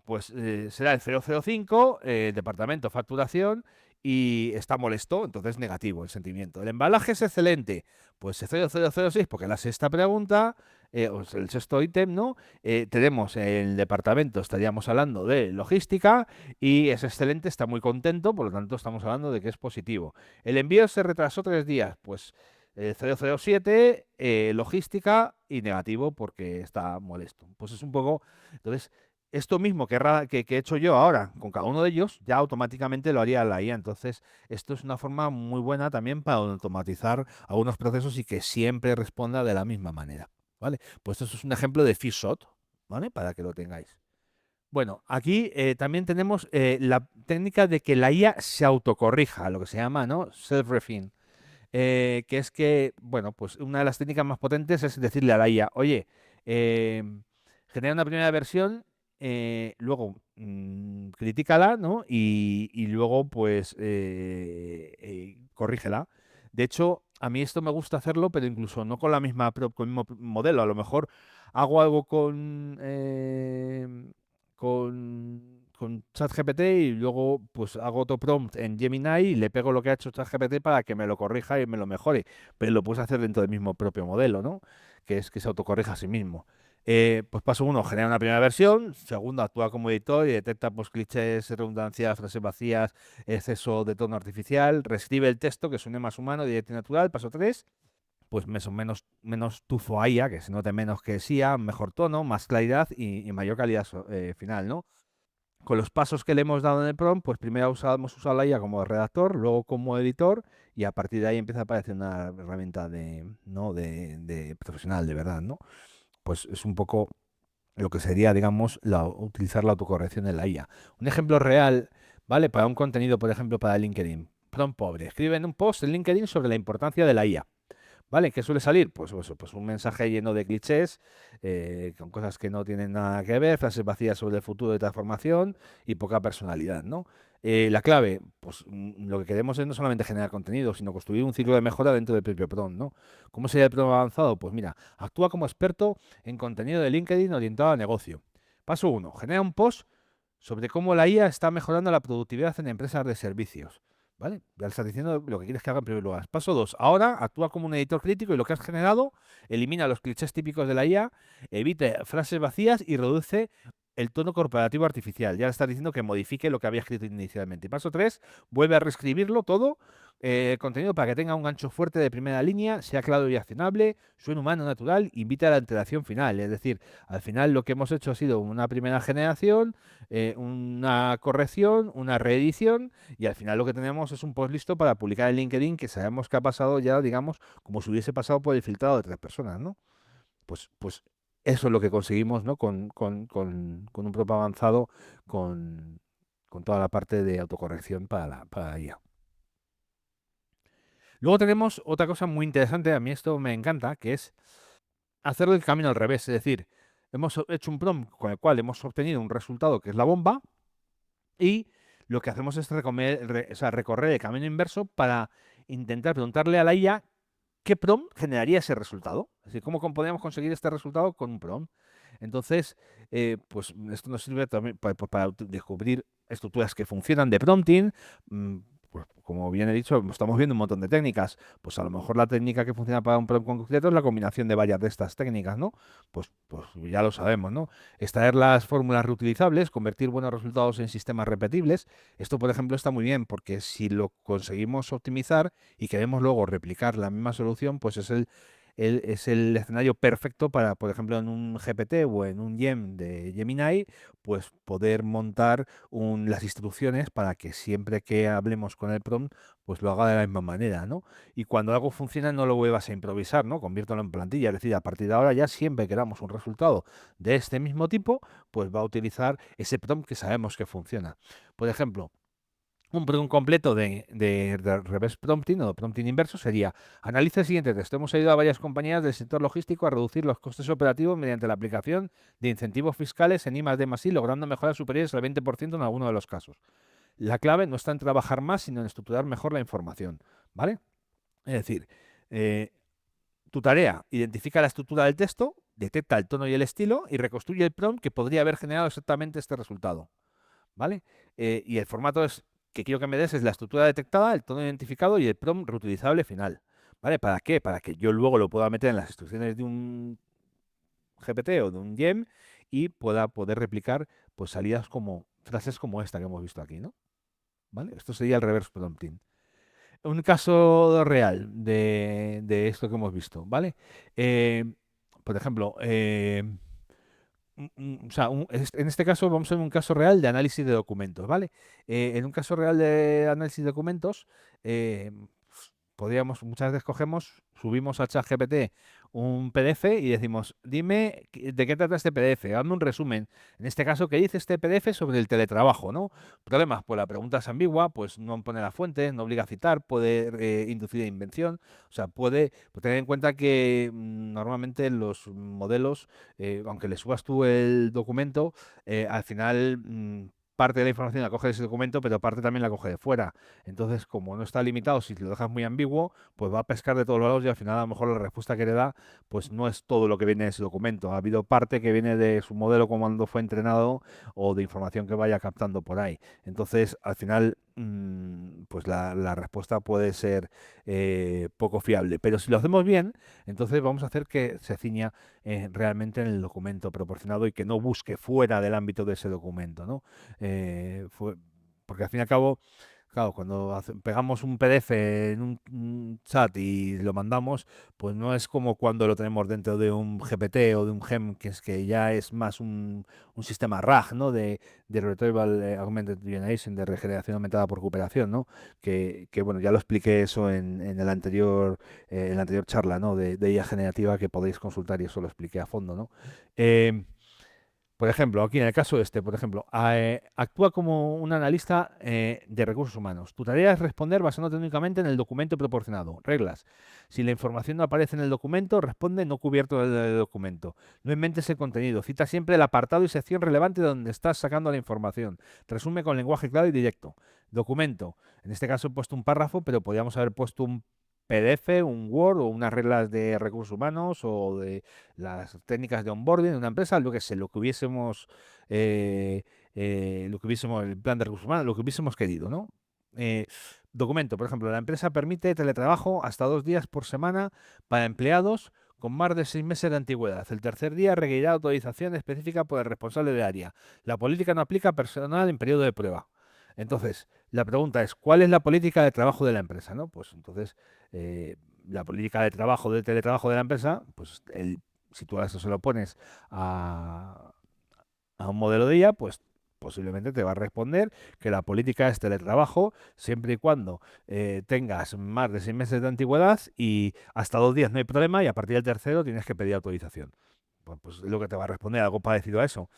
Pues será el 005, departamento facturación, y está molesto, entonces negativo el sentimiento. El embalaje es excelente, pues el 0006, porque la sexta pregunta, o sea, el sexto ítem, ¿no? Tenemos el departamento, estaríamos hablando de logística, y es excelente, está muy contento, por lo tanto estamos hablando de que es positivo. El envío se retrasó 3 días, pues 007, logística y negativo porque está molesto. Pues es un poco, entonces esto mismo que he hecho yo ahora con cada uno de ellos, ya automáticamente lo haría la IA. Entonces, esto es una forma muy buena también para automatizar algunos procesos y que siempre responda de la misma manera, ¿vale? Pues esto es un ejemplo de Fishshot, ¿vale? Para que lo tengáis. Bueno, aquí también tenemos la técnica de que la IA se autocorrija, lo que se llama, ¿no? Self-refine. Que es que, bueno, pues una de las técnicas más potentes es decirle a la IA, oye, eh, genera una primera versión, luego critícala, ¿no? Y luego, pues, corrígela. De hecho, a mí esto me gusta hacerlo, pero incluso no con la misma, con el mismo modelo. A lo mejor hago algo con ChatGPT y luego pues hago otro prompt en Gemini y le pego lo que ha hecho ChatGPT para que me lo corrija y me lo mejore. Pero lo puedes hacer dentro del mismo propio modelo, ¿no? Que es que se autocorrija a sí mismo. Pues paso uno, genera una primera versión. Segundo, actúa como editor y detecta pues, clichés, redundancias, frases vacías, exceso de tono artificial. Reescribe el texto que suene más humano, directo y natural. Paso 3, pues menos tufo a IA, que se note menos que SIA, mejor tono, más claridad y mayor calidad final, ¿no? Con los pasos que le hemos dado en el prompt, pues primero hemos usado la IA como redactor, luego como editor, y a partir de ahí empieza a aparecer una herramienta ¿no? de profesional, de verdad, ¿no? Pues es un poco lo que sería, digamos, utilizar la autocorrección en la IA. Un ejemplo real, ¿vale? Para un contenido, por ejemplo, para LinkedIn. Prompt pobre. Escribe en un post en LinkedIn sobre la importancia de la IA. ¿Vale? ¿Qué suele salir? Pues eso, pues un mensaje lleno de clichés, con cosas que no tienen nada que ver, frases vacías sobre el futuro de transformación y poca personalidad, ¿no? La clave, pues lo que queremos es no solamente generar contenido, sino construir un ciclo de mejora dentro del propio prompt, ¿no? ¿Cómo sería el prompt avanzado? Pues mira, actúa como experto en contenido de LinkedIn orientado a negocio. Paso uno, genera un post sobre cómo la IA está mejorando la productividad en empresas de servicios. ¿Vale? Ya le estás diciendo lo que quieres que haga en primer lugar. Paso 2. Ahora actúa como un editor crítico y lo que has generado elimina los clichés típicos de la IA, evite frases vacías y reduce el tono corporativo artificial. Ya le estás diciendo que modifique lo que había escrito inicialmente. Y paso 3. Vuelve a reescribirlo todo, el contenido para que tenga un gancho fuerte de primera línea, sea claro y accionable, suene humano, natural, invite a la interacción final. Es decir, al final lo que hemos hecho ha sido una primera generación, una corrección, una reedición y al final lo que tenemos es un post listo para publicar en LinkedIn que sabemos que ha pasado ya, digamos, como si hubiese pasado por el filtrado de 3 personas, ¿no? Pues eso es lo que conseguimos, ¿no? Con un prompt avanzado, con toda la parte de autocorrección para la IA. Luego tenemos otra cosa muy interesante, a mí esto me encanta, que es hacerlo el camino al revés. Es decir, hemos hecho un prompt con el cual hemos obtenido un resultado que es la bomba y lo que hacemos es recorrer el camino inverso para intentar preguntarle a la IA qué prompt generaría ese resultado. Es decir, cómo podríamos conseguir este resultado con un prompt. Entonces, pues esto nos sirve también para descubrir estructuras que funcionan de prompting, pues como bien he dicho, estamos viendo un montón de técnicas. Pues a lo mejor la técnica que funciona para un prompt concreto es la combinación de varias de estas técnicas, ¿no? Pues ya lo sabemos, ¿no? Extraer las fórmulas reutilizables, convertir buenos resultados en sistemas repetibles. Esto, por ejemplo, está muy bien porque si lo conseguimos optimizar y queremos luego replicar la misma solución, pues es el escenario perfecto para, por ejemplo, en un GPT o en un Gem de Gemini, pues poder montar las instrucciones para que siempre que hablemos con el prompt, pues lo haga de la misma manera, ¿no? Y cuando algo funciona, no lo vuelvas a improvisar, ¿no? Conviértelo en plantilla. Es decir, a partir de ahora ya siempre que queramos un resultado de este mismo tipo, pues va a utilizar ese prompt que sabemos que funciona. Por ejemplo, un prompt completo de reverse prompting o prompting inverso sería: analiza el siguiente texto. Hemos ayudado a varias compañías del sector logístico a reducir los costes operativos mediante la aplicación de incentivos fiscales en I+D+I, logrando mejoras superiores al 20% en algunos de los casos. La clave no está en trabajar más, sino en estructurar mejor la información, ¿vale? Es decir, eh, tu tarea: identifica la estructura del texto, detecta el tono y el estilo y reconstruye el prompt que podría haber generado exactamente este resultado, ¿vale? Y el formato que quiero que me des es la estructura detectada, el tono identificado y el prompt reutilizable final, ¿vale? ¿Para qué? Para que yo luego lo pueda meter en las instrucciones de un GPT o de un Gem y pueda poder replicar pues salidas como frases como esta que hemos visto aquí, ¿no? ¿Vale? Esto sería el reverse prompting. Un caso real de esto que hemos visto, ¿vale? Eh, por ejemplo, o sea, en este caso vamos a ver un caso real de análisis de documentos, ¿vale? En un caso real de análisis de documentos, eh, podríamos, muchas veces cogemos, subimos a ChatGPT un PDF y decimos: dime de qué trata este PDF, hazme un resumen. En este caso, ¿qué dice este PDF sobre el teletrabajo, ¿no? Problemas: pues la pregunta es ambigua, pues no pone la fuente, no obliga a citar, puede inducir a invención. O sea, puede tener en cuenta que normalmente los modelos, aunque le subas tú el documento, al final parte de la información la coge de ese documento, pero parte también la coge de fuera. Entonces, como no está limitado, si lo dejas muy ambiguo, pues va a pescar de todos lados y al final a lo mejor la respuesta que le da, pues no es todo lo que viene de ese documento. Ha habido parte que viene de su modelo cuando fue entrenado o de información que vaya captando por ahí. Entonces, al final, pues la respuesta puede ser poco fiable. Pero si lo hacemos bien, entonces vamos a hacer que se ciña realmente en el documento proporcionado y que no busque fuera del ámbito de ese documento, ¿no? Porque al fin y al cabo, claro, cuando pegamos un PDF en un chat y lo mandamos, pues no es como cuando lo tenemos dentro de un GPT o de un GEM, que es que ya es más un sistema RAG, ¿no? De Retrieval Augmented Generation, de regeneración aumentada por recuperación, ¿no? Bueno, ya lo expliqué eso en la anterior charla, ¿no? De IA generativa, que podéis consultar, y eso lo expliqué a fondo, ¿no? Eh, por ejemplo, aquí en el caso este, por ejemplo, actúa como un analista de recursos humanos. Tu tarea es responder basándote únicamente en el documento proporcionado. Reglas: si la información no aparece en el documento, responde no cubierto del documento. No inventes el contenido. Cita siempre el apartado y sección relevante de donde estás sacando la información. Resume con lenguaje claro y directo. Documento: en este caso he puesto un párrafo, pero podríamos haber puesto un PDF, un Word o unas reglas de recursos humanos o de las técnicas de onboarding de una empresa, lo que sé, lo que hubiésemos, el plan de recursos humanos, lo que hubiésemos querido, ¿no? Eh, Documento, por ejemplo: la empresa permite teletrabajo hasta 2 días por semana para empleados con más de 6 meses de antigüedad. El tercer día requerirá autorización específica por el responsable de área. La política no aplica a personal en periodo de prueba. Entonces, la pregunta es: ¿cuál es la política de trabajo de la empresa, ¿no? Pues entonces, eh, la política de trabajo, de teletrabajo de la empresa, pues si tú a eso se lo pones a, a un modelo de IA, pues posiblemente te va a responder que la política es teletrabajo siempre y cuando tengas más de 6 meses de antigüedad y hasta 2 días no hay problema, y a partir del tercero tienes que pedir autorización. Pues es lo que te va a responder, algo parecido a eso.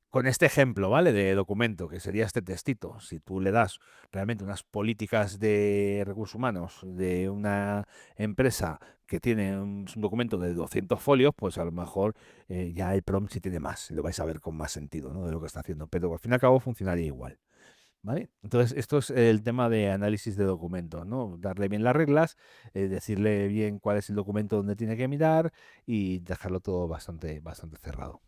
Con este ejemplo, ¿vale? De documento, que sería este textito, si tú le das realmente unas políticas de recursos humanos de una empresa que tiene un documento de 200 folios, pues a lo mejor ya el prompt sí tiene más, y lo vais a ver con más sentido, ¿no? De lo que está haciendo, pero al fin y al cabo funcionaría igual, ¿vale? Entonces, esto es el tema de análisis de documento, ¿no? Darle bien las reglas, decirle bien cuál es el documento donde tiene que mirar y dejarlo todo bastante, bastante cerrado.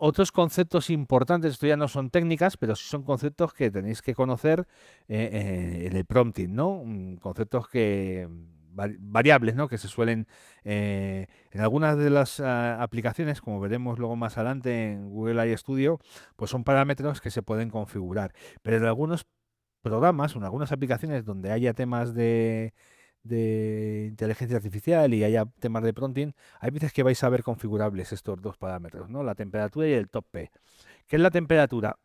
Otros conceptos importantes, esto ya no son técnicas, pero sí son conceptos que tenéis que conocer en el prompting, ¿no? Conceptos que variables, ¿no? Que se suelen en algunas de las aplicaciones, como veremos luego más adelante en Google AI Studio, pues son parámetros que se pueden configurar. Pero en algunos programas o en algunas aplicaciones donde haya temas de inteligencia artificial y haya temas de prompting, hay veces que vais a ver configurables estos dos parámetros, ¿no? La temperatura y el top P. ¿Qué es la temperatura?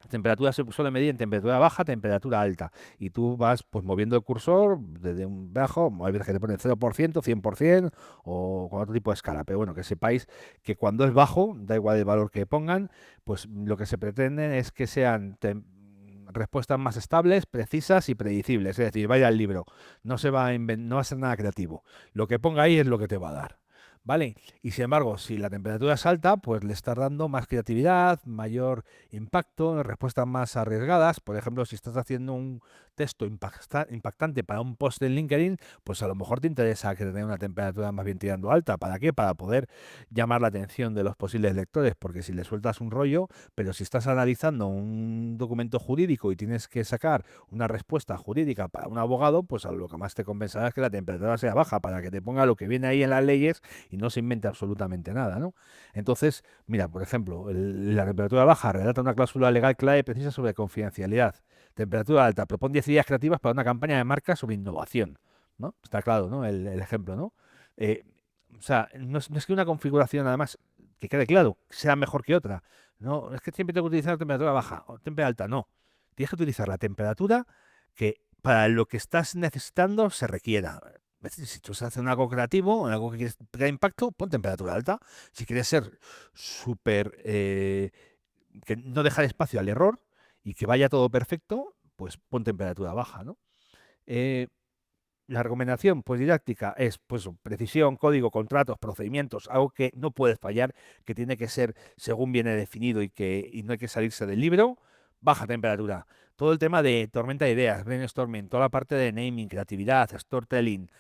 La temperatura se suele medir en temperatura baja, temperatura alta. Y tú vas pues moviendo el cursor desde un bajo, hay veces que te ponen 0%, 100% o con otro tipo de escala. Pero bueno, que sepáis que cuando es bajo, da igual el valor que pongan, pues lo que se pretende es que sean respuestas más estables, precisas y predecibles. Es decir, vaya al libro, no se va a no va a ser nada creativo. Lo que ponga ahí es lo que te va a dar. ¿Vale? Y sin embargo, si la temperatura es alta, pues le estás dando más creatividad, mayor impacto, respuestas más arriesgadas. Por ejemplo, si estás haciendo un texto impactante para un post en LinkedIn, pues a lo mejor te interesa que tenga una temperatura más bien tirando alta. ¿Para qué? Para poder llamar la atención de los posibles lectores, porque si le sueltas un rollo, pero si estás analizando un documento jurídico y tienes que sacar una respuesta jurídica para un abogado, pues a lo que más te compensará es que la temperatura sea baja, para que te ponga lo que viene ahí en las leyes y no se invente absolutamente nada, ¿no? Entonces, mira, por ejemplo, la temperatura baja relata una cláusula legal clara y precisa sobre confidencialidad. Temperatura alta propone 10 ideas creativas para una campaña de marca sobre innovación, ¿no? Está claro, ¿no? El ejemplo, ¿no? Eh, o sea, no es que una configuración, además, que quede claro, sea mejor que otra. No, es que siempre tengo que utilizar temperatura baja o temperatura alta, no. Tienes que utilizar la temperatura que para lo que estás necesitando se requiera. Es decir, si tú estás haciendo algo creativo, algo que quieres crear impacto, pon temperatura alta. Si quieres ser súper, que no dejar espacio al error y que vaya todo perfecto, pues pon temperatura baja, ¿no? Eh, la recomendación, pues didáctica, es pues precisión, código, contratos, procedimientos, algo que no puedes fallar, que tiene que ser según viene definido y no hay que salirse del libro. Baja temperatura. Todo el tema de tormenta de ideas, brainstorming, toda la parte de naming, creatividad, storytelling,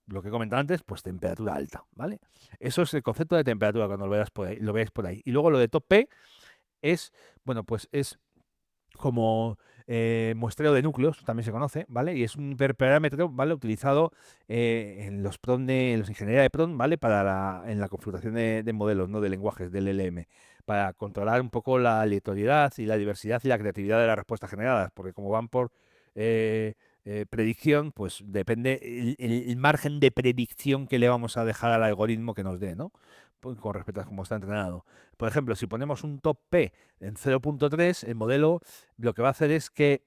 lo que he comentado antes, pues temperatura alta, ¿vale? Eso es el concepto de temperatura cuando lo veáis por ahí. Y luego lo de top P es, bueno, pues es como muestreo de núcleos, también se conoce, ¿vale? Y es un parámetro, ¿vale? Utilizado en los en los ingeniería de prompt, ¿vale? En la configuración de modelos, ¿no? De lenguajes, del LLM, para controlar un poco la aleatoriedad y la diversidad y la creatividad de las respuestas generadas, porque como van por eh, predicción, pues depende el margen de predicción que le vamos a dejar al algoritmo que nos dé, ¿no? Pues, con respecto a cómo está entrenado. Por ejemplo, si ponemos un top P en 0.3, el modelo lo que va a hacer es que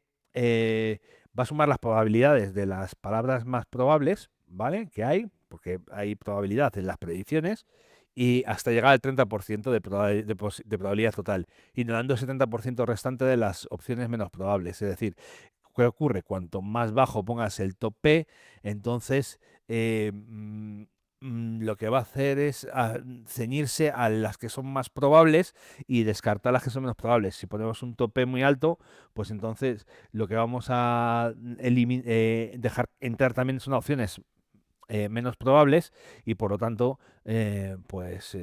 va a sumar las probabilidades de las palabras más probables, ¿vale? Que hay, porque hay probabilidad en las predicciones, y hasta llegar al 30% de probabilidad total, ignorando el 70% restante de las opciones menos probables. Es decir, ¿qué ocurre? Cuanto más bajo pongas el top P, entonces lo que va a hacer es ceñirse a las que son más probables y descartar las que son menos probables. Si ponemos un tope muy alto, pues entonces lo que vamos a dejar entrar también son opciones menos probables y por lo tanto, pues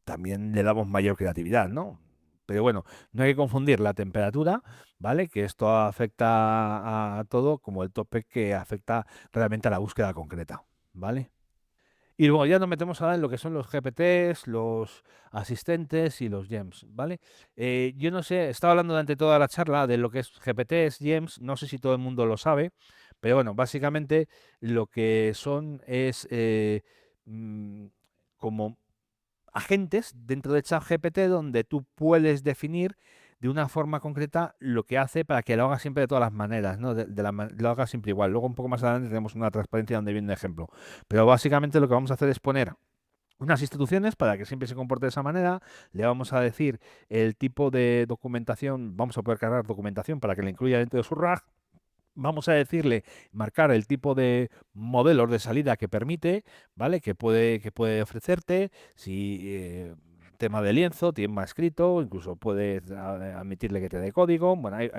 también le damos mayor creatividad, ¿no? Pero bueno, no hay que confundir la temperatura, ¿vale? Que esto afecta a todo, como el tope que afecta realmente a la búsqueda concreta, ¿vale? Y luego ya nos metemos ahora en lo que son los GPTs, los asistentes y los GEMS, ¿vale? Yo no sé, estaba hablando durante toda la charla de lo que es GPTs, GEMS, no sé si todo el mundo lo sabe, pero bueno, básicamente lo que son es mm, como agentes dentro de ChatGPT donde tú puedes definir de una forma concreta lo que hace para que lo haga siempre de todas las maneras, ¿no? Lo haga siempre igual. Luego un poco más adelante tenemos una transparencia donde viene un ejemplo. Pero básicamente lo que vamos a hacer es poner unas instituciones para que siempre se comporte de esa manera. Le vamos a decir el tipo de documentación, vamos a poder cargar documentación para que la incluya dentro de su RAG. Vamos a decirle, marcar el tipo de modelos de salida que permite, ¿vale? Que puede ofrecerte, si tema de lienzo, tema escrito, incluso puedes admitirle que te dé código, bueno, hay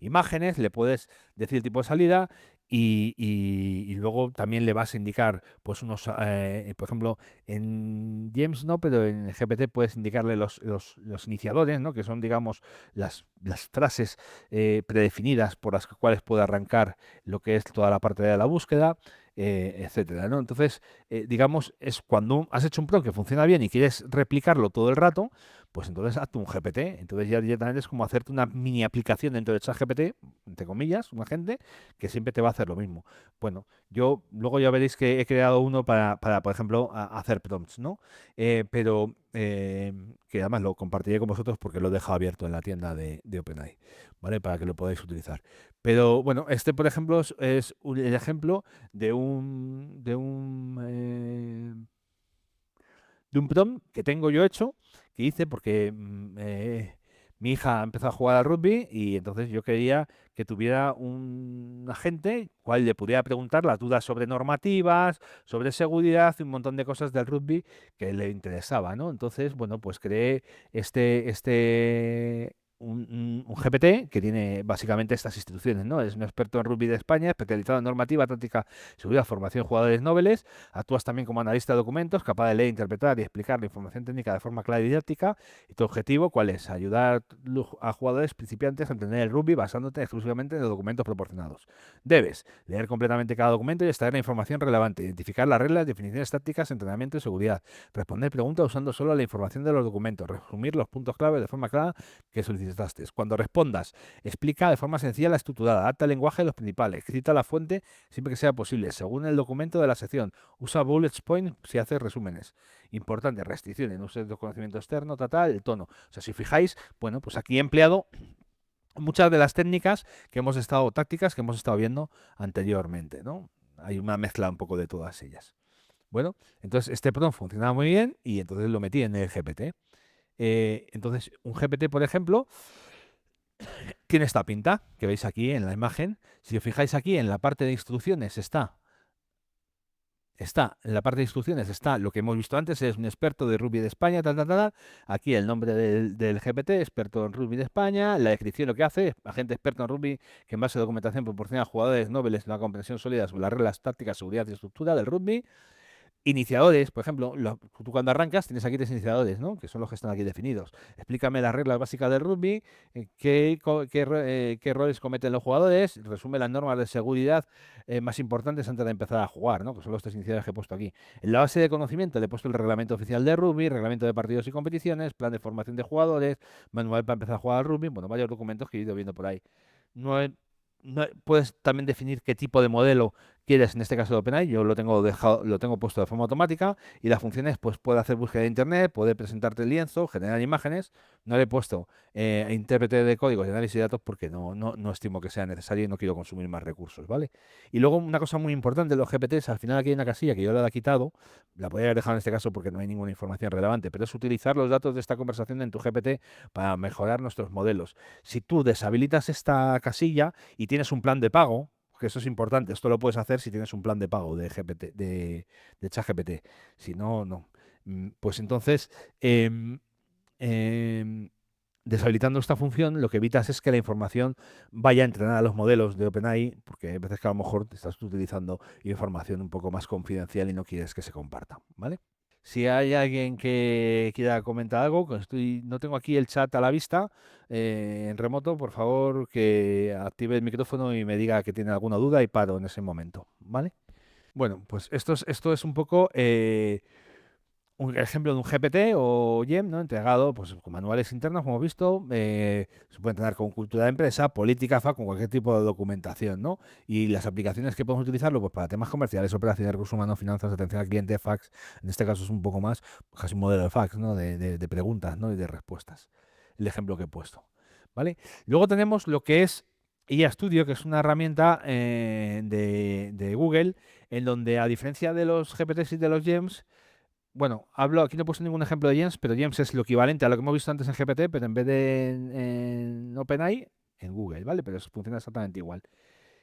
imágenes, le puedes decir el tipo de salida y luego también le vas a indicar, pues por ejemplo, en James no, pero en GPT puedes indicarle los iniciadores, ¿no? Que son, digamos, las frases predefinidas por las cuales puede arrancar lo que es toda la parte de la búsqueda, etcétera, ¿no? Entonces, digamos, es cuando has hecho un prompt que funciona bien y quieres replicarlo todo el rato, pues entonces hazte un GPT. Entonces ya directamente es como hacerte una mini aplicación dentro de ChatGPT, entre comillas, un agente que siempre te va a hacer lo mismo. Bueno, yo luego ya veréis que he creado uno para por ejemplo, hacer prompts, ¿no? Pero que además lo compartiré con vosotros porque lo he dejado abierto en la tienda de OpenAI, ¿vale? Para que lo podáis utilizar. Pero bueno, este por ejemplo el ejemplo de un prompt que tengo yo hecho, que hice porque mi hija empezó a jugar al rugby y entonces yo quería que tuviera un agente cual le pudiera preguntar las dudas sobre normativas, sobre seguridad y un montón de cosas del rugby que le interesaba, ¿no? Entonces, bueno, pues creé un GPT que tiene básicamente estas instituciones, ¿no? Es un experto en rugby de España, especializado en normativa, táctica, seguridad, formación de jugadores nobles. Actúas también como analista de documentos, capaz de leer, interpretar y explicar la información técnica de forma clara y didáctica. ¿Y tu objetivo cuál es? Ayudar a jugadores principiantes a entender el rugby basándote exclusivamente en los documentos proporcionados. Debes leer completamente cada documento y extraer la información relevante, identificar las reglas, definiciones tácticas, entrenamiento y seguridad, responder preguntas usando solo la información de los documentos, resumir los puntos clave de forma clara que solicitaste. Cuando respondas, explica de forma sencilla la estructurada, adapta el lenguaje de los principales, cita la fuente siempre que sea posible, según el documento de la sección. Usa bullet points si haces resúmenes. Importante, restricciones, no uses de conocimiento externo, el tono. O sea, si fijáis, bueno, pues aquí he empleado muchas de las tácticas que hemos estado viendo anteriormente, ¿no? Hay una mezcla un poco de todas ellas. Bueno, entonces este prompt funcionaba muy bien y entonces lo metí en el GPT. Entonces, un GPT, por ejemplo, tiene esta pinta que veis aquí en la imagen. Si os fijáis aquí en la parte de instrucciones está en la parte de instrucciones, está lo que hemos visto antes, es un experto de Ruby de España, tal, tal, tal, tal. Aquí el nombre del GPT, experto en Ruby de España, la descripción, lo que hace, agente experto en Ruby que en base a documentación proporciona a jugadores nobles una comprensión sólida sobre las reglas tácticas, seguridad y estructura del Ruby. Iniciadores, por ejemplo, tú cuando arrancas tienes aquí tres iniciadores, ¿no? Que son los que están aquí definidos. Explícame las reglas básicas del rugby, qué roles cometen los jugadores, resume las normas de seguridad más importantes antes de empezar a jugar, ¿no? Que son los tres iniciadores que he puesto aquí. En la base de conocimiento le he puesto el reglamento oficial de rugby, reglamento de partidos y competiciones, plan de formación de jugadores, manual para empezar a jugar al rugby, bueno, varios documentos que he ido viendo por ahí. No he- puedes también definir qué tipo de modelo quieres, en este caso de OpenAI, yo lo tengo dejado, lo tengo puesto de forma automática y las funciones pues puede hacer búsqueda de internet, puede presentarte el lienzo, generar imágenes. No le he puesto intérprete de códigos y análisis de datos porque no estimo que sea necesario y no quiero consumir más recursos, ¿vale? Y luego una cosa muy importante de los GPTs, al final aquí hay una casilla que yo la he quitado, la podría haber dejado en este caso porque no hay ninguna información relevante, pero es utilizar los datos de esta conversación en tu GPT para mejorar nuestros modelos. Si tú deshabilitas esta casilla y tienes un plan de pago, que eso es importante, esto lo puedes hacer si tienes un plan de pago de GPT, de ChatGPT. Si no, no. Pues entonces, em, em, deshabilitando esta función, lo que evitas es que la información vaya a entrenar a los modelos de OpenAI, porque hay veces que a lo mejor te estás utilizando información un poco más confidencial y no quieres que se comparta, ¿vale? Si hay alguien que quiera comentar algo, que no tengo aquí el chat a la vista en remoto, por favor que active el micrófono y me diga que tiene alguna duda y paro en ese momento, ¿vale? Bueno, pues esto es un poco un ejemplo de un GPT o GEM, ¿no? Entregado pues, con manuales internos, como hemos visto, se puede entrenar con cultura de empresa, política, con cualquier tipo de documentación, ¿no? Y las aplicaciones que podemos utilizarlo pues, para temas comerciales, operaciones, recursos humanos, finanzas, atención al cliente, fax, en este caso es un poco más, pues, casi un modelo de fax, ¿no? De preguntas, ¿no? Y de respuestas. El ejemplo que he puesto, ¿vale? Luego tenemos lo que es IA Studio, que es una herramienta de Google, en donde a diferencia de los GPTs y de los GEMs, bueno, aquí no he puesto ningún ejemplo de James, pero James es lo equivalente a lo que hemos visto antes en GPT, pero en vez de en OpenAI, en Google, ¿vale? Pero eso funciona exactamente igual.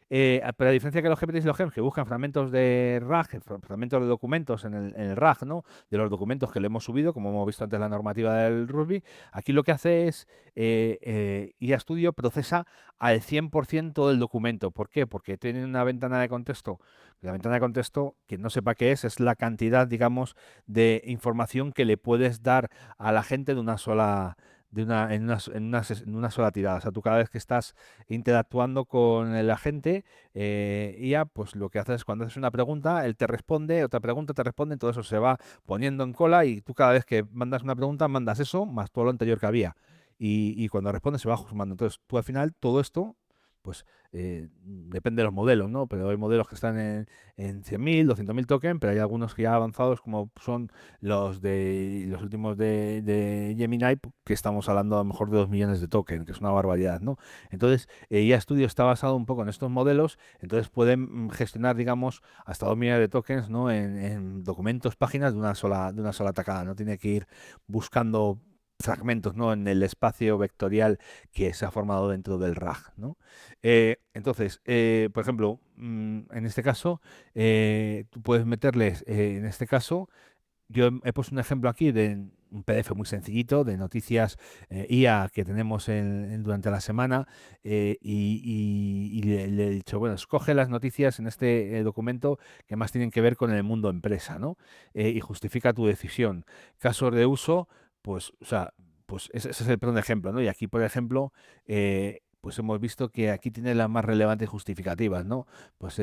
Pero a diferencia que los GPTs y los GEMs que buscan fragmentos de RAG, fragmentos de documentos en el RAG, ¿no? De los documentos que le hemos subido, como hemos visto antes la normativa del Ruby, aquí lo que hace es IA Studio procesa al 100% del documento. ¿Por qué? Porque tiene una ventana de contexto. La ventana de contexto, quien no sepa qué es la cantidad, digamos, de información que le puedes dar a la gente de una sola, en una sola tirada. O sea, tú cada vez que estás interactuando con el agente, IA, pues lo que haces es cuando haces una pregunta, él te responde, otra pregunta te responde, todo eso se va poniendo en cola y tú cada vez que mandas una pregunta, mandas eso más todo lo anterior que había. Y cuando responde se va sumando. Entonces, tú al final, todo esto, pues depende de los modelos, ¿no? Pero hay modelos que están en 100.000, 200.000 tokens, pero hay algunos que ya avanzados, como son los últimos de Gemini, que estamos hablando a lo mejor de 2 millones de tokens, que es una barbaridad, ¿no? Entonces, IA Studio está basado un poco en estos modelos, entonces pueden gestionar, digamos, hasta 2 millones de tokens, ¿no? En documentos, páginas de una sola tacada, no tiene que ir buscando fragmentos, ¿no? En el espacio vectorial que se ha formado dentro del RAG, ¿no? Entonces, por ejemplo, en este caso, tú puedes meterles, en este caso, yo he puesto un ejemplo aquí de un PDF muy sencillito de noticias IA que tenemos durante la semana, y le he dicho, bueno, escoge las noticias en este documento que más tienen que ver con el mundo empresa, ¿no? Y justifica tu decisión. Casos de uso, pues, o sea, pues ese es el primer ejemplo, ¿no? Y aquí, por ejemplo, pues hemos visto que aquí tiene las más relevantes justificativas, ¿no? Pues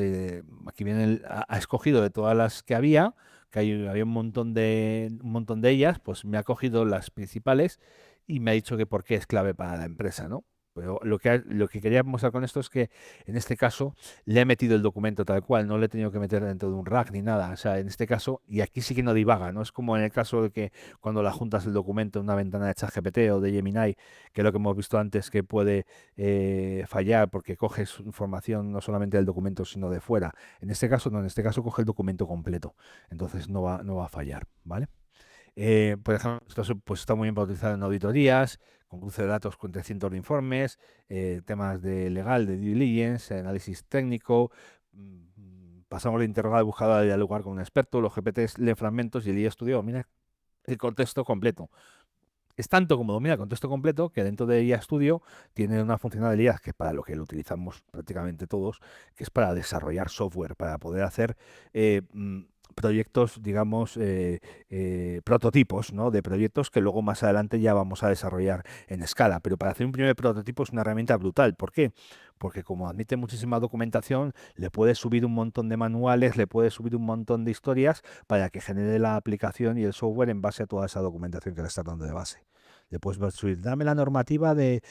aquí viene, ha escogido de todas las que había un montón de ellas, pues me ha cogido las principales y me ha dicho que por qué es clave para la empresa, ¿no? Pero lo que quería mostrar con esto es que en este caso le he metido el documento tal cual, no le he tenido que meter dentro de un rack ni nada. O sea, en este caso, y aquí sí que no divaga, ¿no? Es como en el caso de que cuando la juntas el documento en una ventana de ChatGPT o de Gemini, que es lo que hemos visto antes, que puede fallar porque coges información no solamente del documento, sino de fuera. En este caso, no, en este caso coge el documento completo. Entonces no va a fallar, ¿vale? Por ejemplo, esto pues está muy bien para utilizar en auditorías, con cruce de datos con 300 de informes, temas de legal, de due diligence, análisis técnico. Pasamos de interrogar al buscador a dialogar con un experto, los GPTs leen fragmentos y el IA estudió, mira el contexto completo. Es tanto como domina el contexto completo que dentro de IA Studio tiene una funcionalidad que es para lo que lo utilizamos prácticamente todos, que es para desarrollar software, para poder hacer proyectos, digamos, prototipos, ¿no? De proyectos que luego más adelante ya vamos a desarrollar en escala. Pero para hacer un primer prototipo es una herramienta brutal. ¿Por qué? Porque como admite muchísima documentación, le puedes subir un montón de manuales, le puedes subir un montón de historias para que genere la aplicación y el software en base a toda esa documentación que le está dando de base. Le puedes subir, dame la normativa de,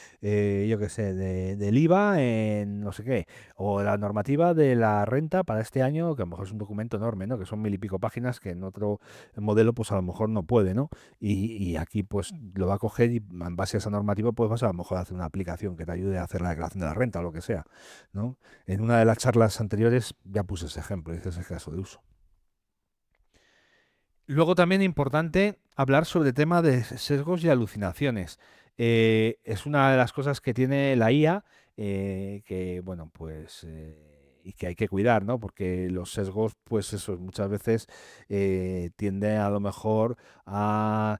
yo qué sé, del IVA en no sé qué, o la normativa de la renta para este año, que a lo mejor es un documento enorme, ¿no? Que son 1.000 y pico páginas que en otro modelo, pues a lo mejor no puede, ¿no? Y aquí, pues lo va a coger y en base a esa normativa, pues vas a lo mejor a hacer una aplicación que te ayude a hacer la declaración de la renta o lo que sea, ¿no? En una de las charlas anteriores ya puse ese ejemplo, ese es el caso de uso. Luego también importante hablar sobre el tema de sesgos y alucinaciones. Es una de las cosas que tiene la IA, que, bueno, pues, y que hay que cuidar, ¿no? Porque los sesgos, pues eso, muchas veces tiende a lo mejor a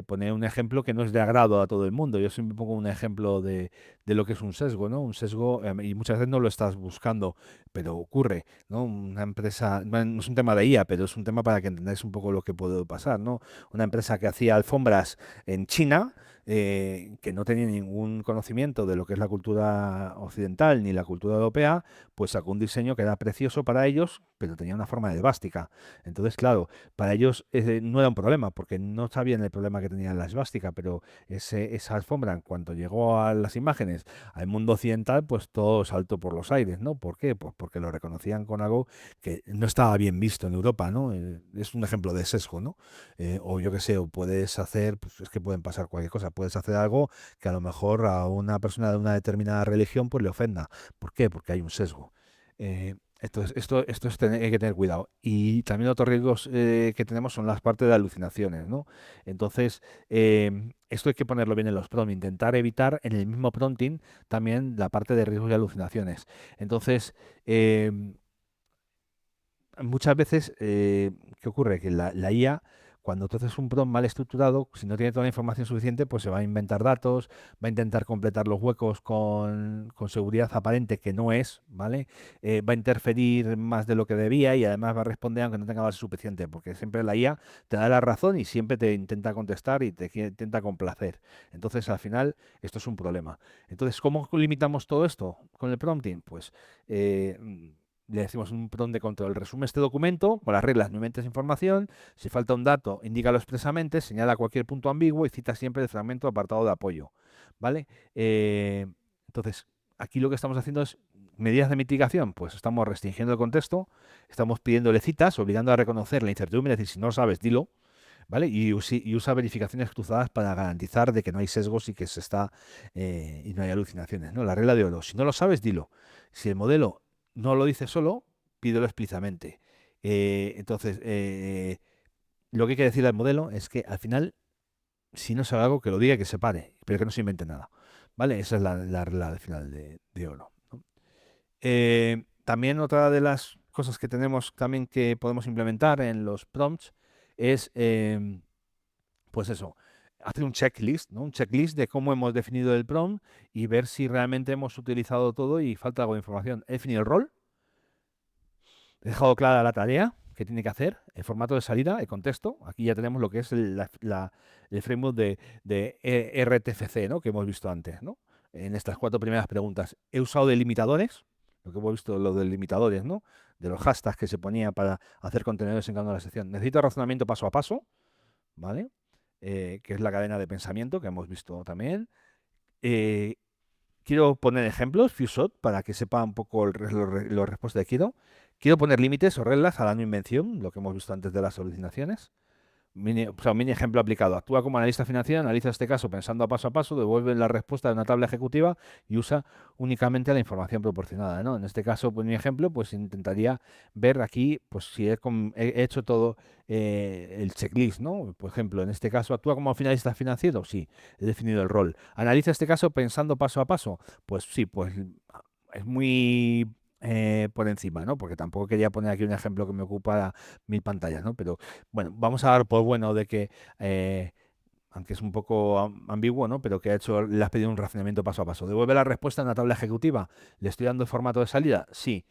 poner un ejemplo que no es de agrado a todo el mundo. Yo siempre pongo un ejemplo de lo que es un sesgo, ¿no? Un sesgo, y muchas veces no lo estás buscando, pero ocurre, ¿no? Una empresa, bueno, no es un tema de IA, pero es un tema para que entendáis un poco lo que puede pasar, ¿no? Una empresa que hacía alfombras en China, que no tenía ningún conocimiento de lo que es la cultura occidental ni la cultura europea, pues sacó un diseño que era precioso para ellos, pero tenía una forma de esvástica. Entonces, claro, para ellos no era un problema, porque no sabían el problema que tenía la esvástica, pero esa alfombra, en cuanto llegó a las imágenes al mundo occidental, pues todo saltó por los aires, ¿no? ¿Por qué? Pues porque lo reconocían con algo que no estaba bien visto en Europa, ¿no? Es un ejemplo de sesgo, ¿no? O yo qué sé, o puedes hacer, pues es que pueden pasar cualquier cosa, puedes hacer algo que a lo mejor a una persona de una determinada religión pues le ofenda. ¿Por qué? Porque hay un sesgo. Entonces, hay que tener cuidado. Y también otros riesgos que tenemos son las partes de alucinaciones, ¿no? Entonces, esto hay que ponerlo bien en los prompts, intentar evitar en el mismo prompting también la parte de riesgos y alucinaciones. Entonces, muchas veces, ¿qué ocurre? Que la IA, cuando tú haces un prompt mal estructurado, si no tiene toda la información suficiente, pues se va a inventar datos, va a intentar completar los huecos con seguridad aparente que no es, ¿vale? Va a interferir más de lo que debía y además va a responder aunque no tenga base suficiente, porque siempre la IA te da la razón y siempre te intenta contestar y intenta complacer. Entonces, al final, esto es un problema. Entonces, ¿cómo limitamos todo esto con el prompting? Pues le decimos un prompt de control. Resume este documento con las reglas, no inventes información. Si falta un dato, indícalo expresamente, señala cualquier punto ambiguo y cita siempre el fragmento apartado de apoyo. ¿Vale? Eh, entonces, aquí lo que estamos haciendo es medidas de mitigación. Pues estamos restringiendo el contexto, estamos pidiéndole citas, obligando a reconocer la incertidumbre, es decir, si no lo sabes, dilo. ¿Vale? Y usa verificaciones cruzadas para garantizar de que no hay sesgos y que se está y no hay alucinaciones, ¿no? La regla de oro. Si no lo sabes, dilo. Si el modelo no lo dice solo, pídelo explícitamente. Entonces, lo que hay que decirle al modelo es que al final, si no sabe algo, que lo diga y que se pare, pero que no se invente nada. ¿Vale? Esa es la regla al final de oro, ¿no? También otra de las cosas que tenemos también que podemos implementar en los prompts es pues eso, hacer un checklist, ¿no? Un checklist de cómo hemos definido el prompt y ver si realmente hemos utilizado todo y falta algo de información. He definido el rol, he dejado clara la tarea que tiene que hacer, el formato de salida, el contexto. Aquí ya tenemos lo que es el framework de RTFC, ¿no? Que hemos visto antes, ¿no? En estas 4 primeras preguntas. He usado delimitadores, lo que hemos visto, los delimitadores, ¿no? De los hashtags que se ponía para hacer contenedores en cada una de las secciones. Necesito razonamiento paso a paso, ¿vale? Que es la cadena de pensamiento que hemos visto también. Eh, Quiero poner ejemplos, few para que sepa un poco los respuestas que quiero. Quiero poner límites o reglas a la no invención, lo que hemos visto antes de las alucinaciones. O sea, un mini ejemplo aplicado. Actúa como analista financiero, analiza este caso pensando a paso, devuelve la respuesta de una tabla ejecutiva y usa únicamente la información proporcionada, ¿no? En este caso, pues mi ejemplo, pues intentaría ver aquí, pues si he hecho todo el checklist, ¿no? Por ejemplo, en este caso, actúa como finalista financiero, sí, he definido el rol. Analiza este caso pensando paso a paso, pues sí, pues es muy por encima, ¿no? Porque tampoco quería poner aquí un ejemplo que me ocupa 1000 pantallas, ¿no? Pero bueno, vamos a dar por bueno de que, eh, aunque es un poco ambiguo, ¿no? Pero que le has pedido un razonamiento paso a paso. ¿Devuelve la respuesta en la tabla ejecutiva? ¿Le estoy dando el formato de salida? Sí.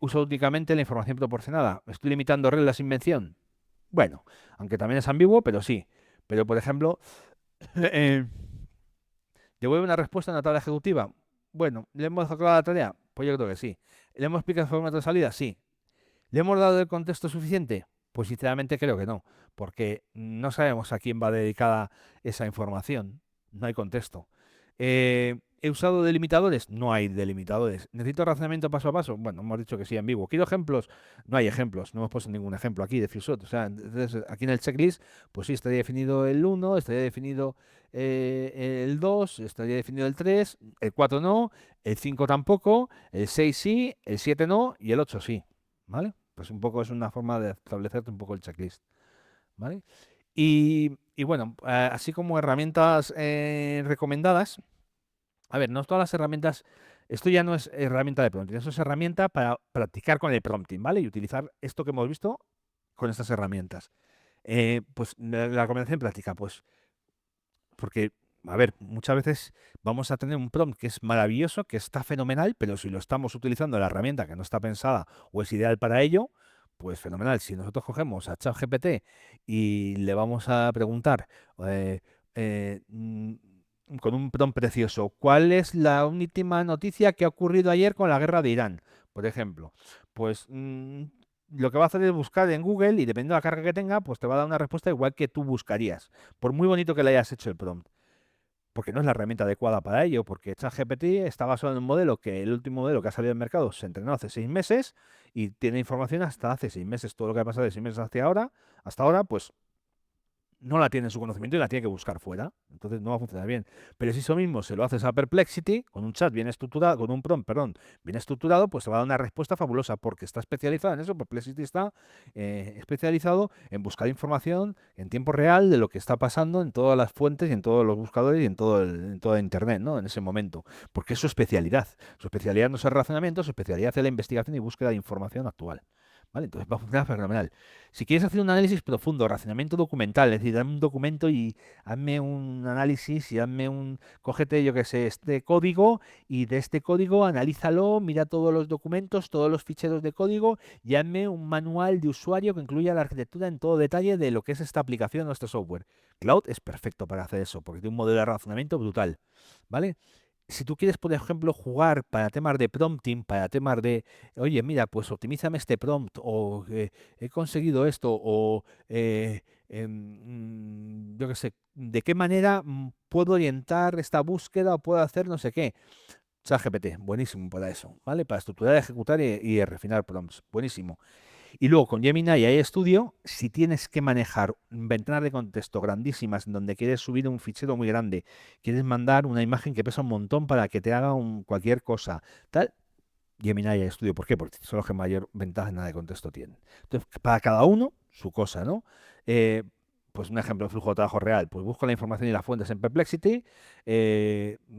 ¿Uso únicamente la información proporcionada? ¿Estoy limitando reglas sin mención? Bueno, aunque también es ambiguo, pero sí. Pero, por ejemplo, eh, ¿devuelve una respuesta en la tabla ejecutiva? Bueno, ¿le hemos aclarado la tarea? Pues yo creo que sí. ¿Le hemos explicado el formato de salida? Sí. ¿Le hemos dado el contexto suficiente? Pues sinceramente creo que no, porque no sabemos a quién va dedicada esa información. No hay contexto. ¿He usado delimitadores? No hay delimitadores. ¿Necesito razonamiento paso a paso? Bueno, hemos dicho que sí, ambiguo. ¿Quiero ejemplos? No hay ejemplos. No hemos puesto ningún ejemplo aquí de FuseShot. O sea, entonces, aquí en el checklist, pues sí, estaría definido el 1, estaría definido el 2, estaría definido el 3, el 4 no, el 5 tampoco, el 6 sí, el 7 no y el 8 sí. ¿Vale? Pues un poco es una forma de establecerte un poco el checklist, ¿vale? Y bueno, así como herramientas recomendadas, a ver, no todas las herramientas, esto ya no es herramienta de prompting, eso es herramienta para practicar con el prompting, ¿vale? Y utilizar esto que hemos visto con estas herramientas. Pues la recomendación práctica, pues porque, a ver, muchas veces vamos a tener un prompt que es maravilloso, que está fenomenal, pero si lo estamos utilizando la herramienta que no está pensada o es ideal para ello, pues fenomenal. Si nosotros cogemos a ChatGPT y le vamos a preguntar eh, eh, mm, con un prompt precioso, ¿cuál es la última noticia que ha ocurrido ayer con la guerra de Irán? Por ejemplo, pues lo que va a hacer es buscar en Google y dependiendo de la carga que tenga, pues te va a dar una respuesta igual que tú buscarías por muy bonito que le hayas hecho el prompt, porque no es la herramienta adecuada para ello, porque ChatGPT está basado en un modelo que el último modelo que ha salido al mercado se entrenó hace 6 meses y tiene información hasta hace 6 meses. Todo lo que ha pasado de 6 meses hasta ahora, pues no la tiene en su conocimiento y la tiene que buscar fuera. Entonces no va a funcionar bien. Pero si eso mismo se lo haces a Perplexity, con un chat bien estructurado, con un prompt, perdón, bien estructurado, pues te va a dar una respuesta fabulosa porque está especializado en eso. Perplexity está especializado en buscar información en tiempo real de lo que está pasando en todas las fuentes y en todos los buscadores y en toda Internet, ¿no? En ese momento. Porque es su especialidad. Su especialidad no es el razonamiento, su especialidad es la investigación y búsqueda de información actual. ¿Vale? Entonces va a funcionar fenomenal. Si quieres hacer un análisis profundo, racionamiento documental, es decir, dame un documento y hazme un análisis y cógete, yo qué sé, este código y de este código analízalo, mira todos los documentos, todos los ficheros de código y hazme un manual de usuario que incluya la arquitectura en todo detalle de lo que es esta aplicación o este software. Cloud es perfecto para hacer eso, porque tiene un modelo de razonamiento brutal, ¿vale? Si tú quieres, por ejemplo, jugar para temas de prompting, para temas de, oye, mira, pues optimízame este prompt, o he conseguido esto, o yo qué sé, de qué manera puedo orientar esta búsqueda o puedo hacer no sé qué. ChatGPT, buenísimo para eso, ¿vale? Para estructurar, ejecutar y refinar prompts, buenísimo. Y luego con Gemini y AI Studio, si tienes que manejar ventanas de contexto grandísimas en donde quieres subir un fichero muy grande, quieres mandar una imagen que pesa un montón para que te haga cualquier cosa, tal, Gemini y AI Studio. ¿Por qué? Porque son los que mayor ventana de contexto tienen. Entonces, para cada uno, su cosa, ¿no? Eh, pues un ejemplo de flujo de trabajo real. Pues busco la información y las fuentes en Perplexity.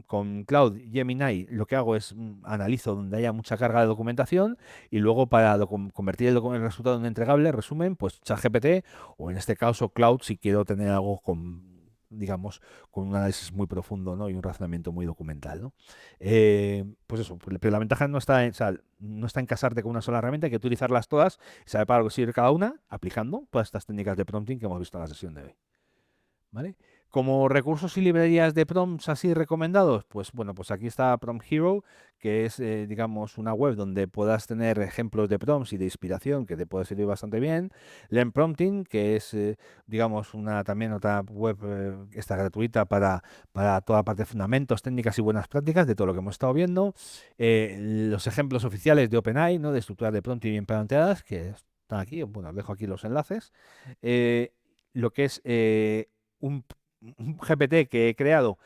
Con Cloud Gemini lo que hago es analizo donde haya mucha carga de documentación y luego para convertir el resultado en un entregable, resumen, pues ChatGPT o en este caso Cloud si quiero tener algo digamos, con un análisis muy profundo, ¿no? Y un razonamiento muy documental, ¿no? Pues eso, pero la ventaja no está o sea, no está en casarte con una sola herramienta, hay que utilizarlas todas y saber para lo que sirve cada una, aplicando todas estas técnicas de prompting que hemos visto en la sesión de hoy. ¿Vale? Como recursos y librerías de prompts así recomendados, pues bueno, pues aquí está Prompt Hero, que es, digamos, una web donde puedas tener ejemplos de prompts y de inspiración que te puede servir bastante bien. Learn Prompting, que es, digamos, también otra web esta gratuita para toda la parte de fundamentos, técnicas y buenas prácticas de todo lo que hemos estado viendo. Los ejemplos oficiales de OpenAI, ¿no? De estructuras de prompting bien planteadas, que están aquí, bueno, os dejo aquí los enlaces. Eh, lo que es un, un GPT que he creado,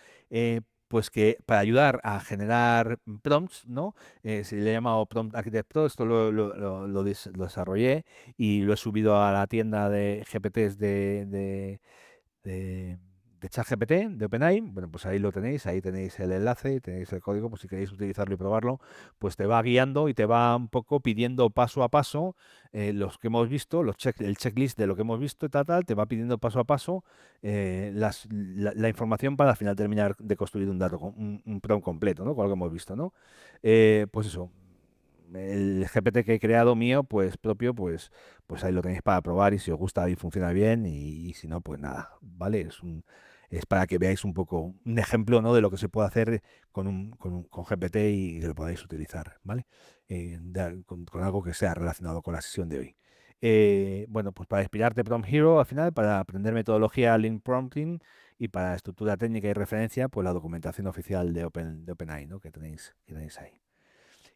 pues que para ayudar a generar prompts, ¿no? Se le ha llamado Prompt Architect Pro, esto lo desarrollé y lo he subido a la tienda de GPTs de, de ChatGPT, de OpenAI. Bueno, pues ahí tenéis el enlace, tenéis el código, pues si queréis utilizarlo y probarlo, pues te va guiando y te va un poco pidiendo paso a paso los que hemos visto, el checklist de lo que hemos visto y tal, te va pidiendo paso a paso la información para al final terminar de construir un dato, un prompt completo, ¿no? Con lo que hemos visto, ¿no? Pues eso. El GPT que he creado mío, pues propio, pues ahí lo tenéis para probar y si os gusta y funciona bien y si no, pues nada, ¿vale? Es para que veáis un poco un ejemplo, ¿no? De lo que se puede hacer con GPT y que lo podáis utilizar, ¿vale? Con algo que sea relacionado con la sesión de hoy. Bueno, pues para inspirarte Prompt Hero al final, para aprender metodología Lean Prompting y para estructura técnica y referencia, pues la documentación oficial de OpenAI, ¿no? Que tenéis ahí.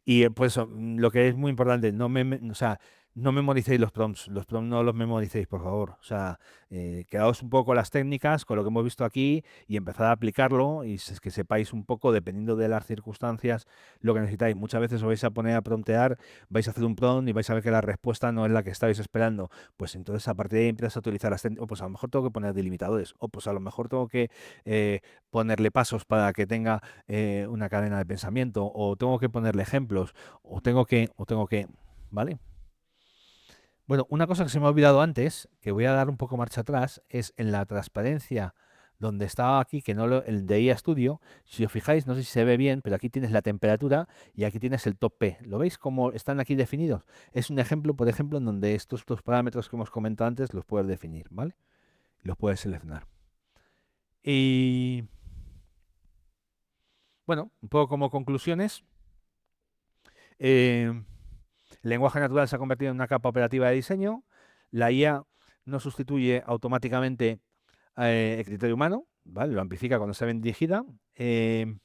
Y pues lo que es muy importante, o sea, no memoricéis los prompts no los memoricéis, por favor. O sea, quedaos un poco con las técnicas, con lo que hemos visto aquí y empezad a aplicarlo y que sepáis un poco, dependiendo de las circunstancias, lo que necesitáis. Muchas veces os vais a poner a promptear, vais a hacer un prompt y vais a ver que la respuesta no es la que estáis esperando. Pues entonces a partir de ahí empiezas a utilizar las técnicas, o pues a lo mejor tengo que poner delimitadores, o pues a lo mejor tengo que ponerle pasos para que tenga una cadena de pensamiento, o tengo que ponerle ejemplos, o tengo que, ¿vale? Bueno, una cosa que se me ha olvidado antes, que voy a dar un poco marcha atrás, es en la transparencia donde estaba aquí, que no el de IA Studio, si os fijáis, no sé si se ve bien, pero aquí tienes la temperatura y aquí tienes el top P. ¿Lo veis cómo están aquí definidos? Es un ejemplo, por ejemplo, en donde estos dos parámetros que hemos comentado antes los puedes definir, ¿vale? Los puedes seleccionar. Y bueno, un poco como conclusiones. eh, El lenguaje natural se ha convertido en una capa operativa de diseño. La IA no sustituye automáticamente el criterio humano, ¿vale? Lo amplifica cuando está bien dirigida. Eh,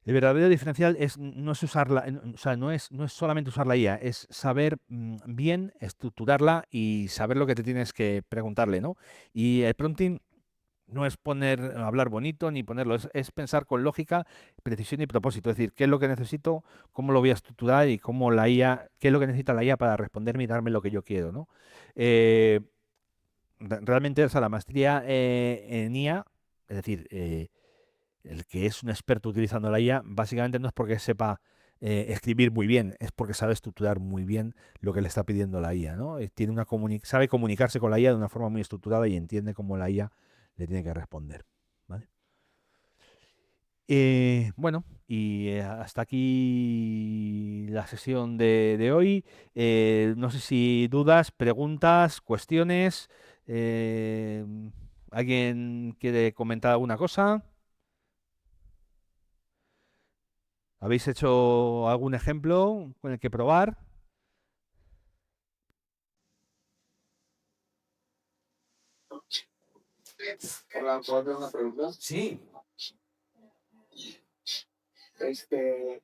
El verdadero diferencial no es usarla, o sea, no es solamente usar la IA, es saber bien estructurarla y saber lo que te tienes que preguntarle, ¿no? Y el prompting no es hablar bonito ni ponerlo, es pensar con lógica, precisión y propósito. Es decir, qué es lo que necesito, cómo lo voy a estructurar y cómo la IA, qué es lo que necesita la IA para responderme y darme lo que yo quiero, ¿no? Eh, Realmente, o sea, la maestría en IA, es decir, el que es un experto utilizando la IA, básicamente no es porque sepa escribir muy bien, es porque sabe estructurar muy bien lo que le está pidiendo la IA, ¿no? Sabe comunicarse con la IA de una forma muy estructurada y entiende cómo la IA le tiene que responder, ¿vale? Bueno, y hasta aquí la sesión de hoy. No sé si dudas, preguntas, cuestiones. eh, ¿Alguien quiere comentar alguna cosa? ¿Habéis hecho algún ejemplo con el que probar? Hola, ¿puedo hacer una pregunta? Sí. Este,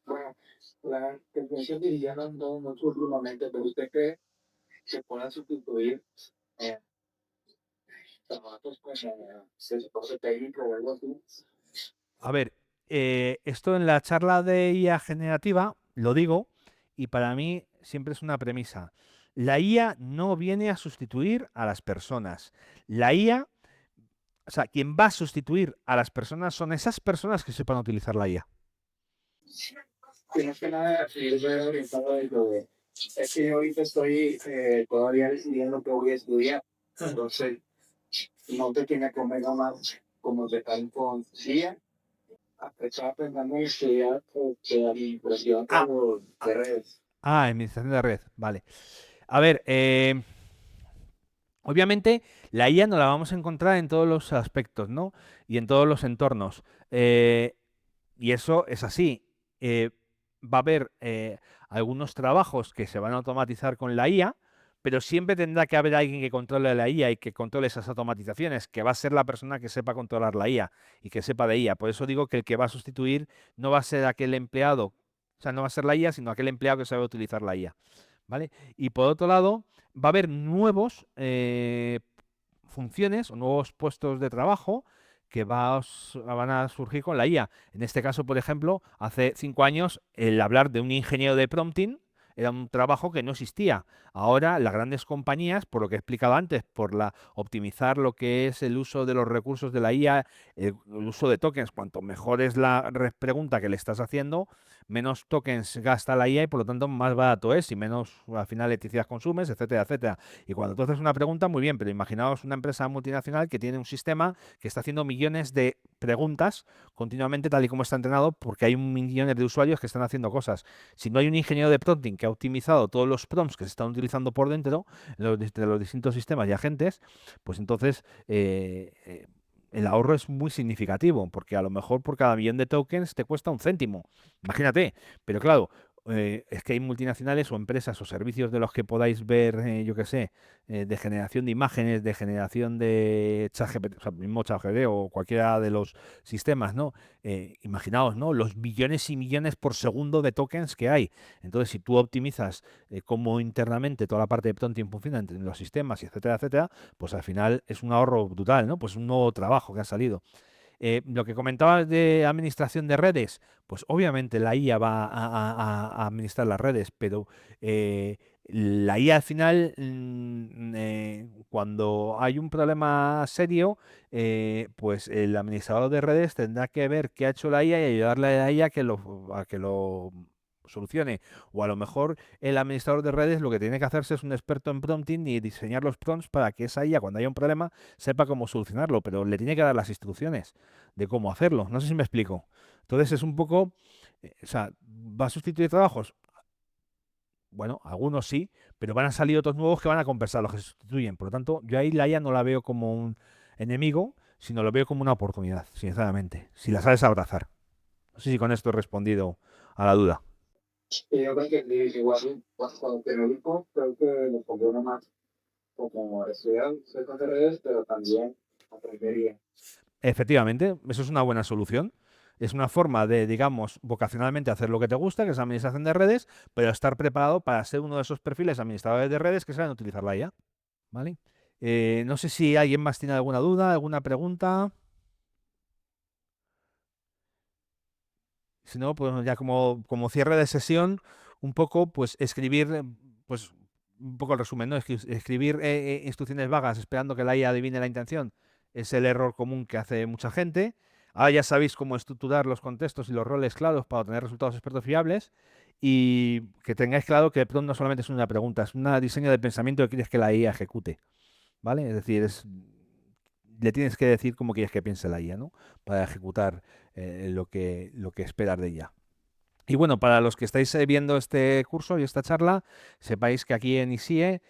bueno, la inteligencia artificial no andado mucho últimamente, pero ¿usted cree que puedan sustituir eh, trabajos con soporte técnico o algo así? A ver, esto en la charla de IA generativa lo digo y para mí siempre es una premisa. La IA no viene a sustituir a las personas. La IA, o sea, quien va a sustituir a las personas son esas personas que sepan utilizar la IA. Que más que nada, yo soy orientado de lo de, es que yo ahorita estoy todavía decidiendo qué voy a estudiar, entonces no te tiene que convenga más como empezar con CIA. Estaba pensando en estudiar administración Ah, de redes. administración de red, vale. A ver, obviamente la IA no la vamos a encontrar en todos los aspectos, ¿no? Y en todos los entornos. Eh, Y eso es así. Va a haber algunos trabajos que se van a automatizar con la IA, pero siempre tendrá que haber alguien que controle la IA y que controle esas automatizaciones, que va a ser la persona que sepa controlar la IA y que sepa de IA. Por eso digo que el que va a sustituir no va a ser aquel empleado, o sea, no va a ser la IA, sino aquel empleado que sabe utilizar la IA. ¿Vale? Y por otro lado, va a haber nuevos funciones o nuevos puestos de trabajo que van a surgir con la IA. En este caso, por ejemplo, hace 5 años el hablar de un ingeniero de prompting era un trabajo que no existía. Ahora las grandes compañías, por lo que he explicado antes, por la optimizar lo que es el uso de los recursos de la IA, el uso de tokens, cuanto mejor es la pregunta que le estás haciendo, menos tokens gasta la IA y por lo tanto más barato es y menos al final electricidad consumes, etcétera, etcétera. Y cuando tú haces una pregunta, muy bien, pero imaginaos una empresa multinacional que tiene un sistema que está haciendo millones de preguntas continuamente tal y como está entrenado porque hay millones de usuarios que están haciendo cosas. Si no hay un ingeniero de prompting que ha optimizado todos los prompts que se están utilizando por dentro de los distintos sistemas y agentes, pues entonces el ahorro es muy significativo porque a lo mejor por cada millón de tokens te cuesta un céntimo. Imagínate, pero claro, es que hay multinacionales o empresas o servicios de los que podáis ver, yo qué sé, de generación de imágenes, de generación de ChatGPT, o sea, mismo ChatGPT o cualquiera de los sistemas, ¿no? Imaginaos, ¿no? Los millones y millones por segundo de tokens que hay. Entonces, si tú optimizas cómo internamente toda la parte de prompting funciona entre los sistemas, y etcétera, etcétera, pues al final es un ahorro brutal, ¿no? Pues un nuevo trabajo que ha salido. Lo que comentabas de administración de redes, pues obviamente la IA va a administrar las redes, pero la IA al final, cuando hay un problema serio, pues el administrador de redes tendrá que ver qué ha hecho la IA y ayudarle a la IA a que lo solucione. O a lo mejor el administrador de redes lo que tiene que hacerse es un experto en prompting y diseñar los prompts para que esa IA, cuando haya un problema, sepa cómo solucionarlo, pero le tiene que dar las instrucciones de cómo hacerlo. No sé si me explico. Entonces es un poco, o sea, ¿va a sustituir trabajos? Bueno, algunos sí, pero van a salir otros nuevos que van a compensar los que se sustituyen. Por lo tanto, yo ahí la IA no la veo como un enemigo, sino lo veo como una oportunidad, sinceramente, si la sabes abrazar. No sé si con esto he respondido a la duda. Y yo creo que igual, pues, cuando te lo dijo, creo que lo conviene más como estudiar ciertas redes, pero también aprendería. Efectivamente, eso es una buena solución. Es una forma de, digamos, vocacionalmente hacer lo que te gusta, que es la administración de redes, pero estar preparado para ser uno de esos perfiles administradores de redes que saben utilizar la IA, ¿vale? No sé si alguien más tiene alguna duda, alguna pregunta. Si no, pues ya como cierre de sesión, un poco, pues escribir, pues un poco el resumen, ¿no? Escribir instrucciones vagas esperando que la IA adivine la intención es el error común que hace mucha gente. Ahora ya sabéis cómo estructurar los contextos y los roles claros para obtener resultados expertos fiables y que tengáis claro que el prompt no solamente es una pregunta, es un diseño de pensamiento que quieres que la IA ejecute, ¿vale? Es decir, le tienes que decir cómo quieres que piense la IA, ¿no? Para ejecutar lo que esperas de ella. Y bueno, para los que estáis viendo este curso y esta charla, sepáis que aquí en ISIE,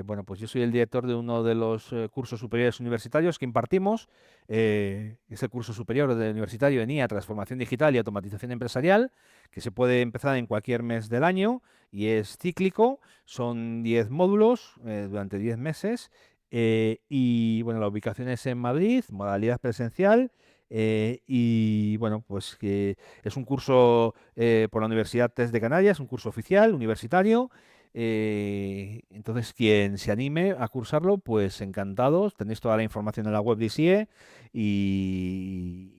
bueno, pues yo soy el director de uno de los cursos superiores universitarios que impartimos, es el curso superior de universitario en IA, Transformación Digital y Automatización Empresarial, que se puede empezar en cualquier mes del año y es cíclico, son 10 módulos durante 10 meses y bueno, la ubicación es en Madrid, modalidad presencial. Y bueno, pues que es un curso por la Universidad TES de Canarias, un curso oficial, universitario. Entonces, quien se anime a cursarlo, pues encantados. Tenéis toda la información en la web de ISIE y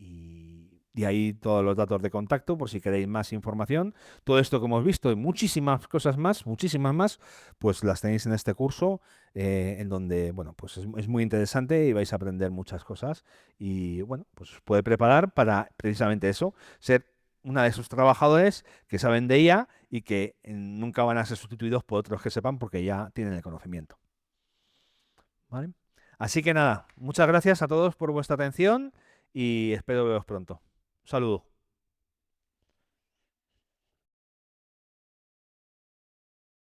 ahí todos los datos de contacto por si queréis más información. Todo esto que hemos visto y muchísimas más, pues las tenéis en este curso, en donde, bueno, pues es muy interesante y vais a aprender muchas cosas. Y bueno, pues os puede preparar para precisamente eso, ser una de esos trabajadores que saben de IA y que nunca van a ser sustituidos por otros que sepan porque ya tienen el conocimiento. ¿Vale? Así que nada, muchas gracias a todos por vuestra atención y espero veros pronto. Un saludo.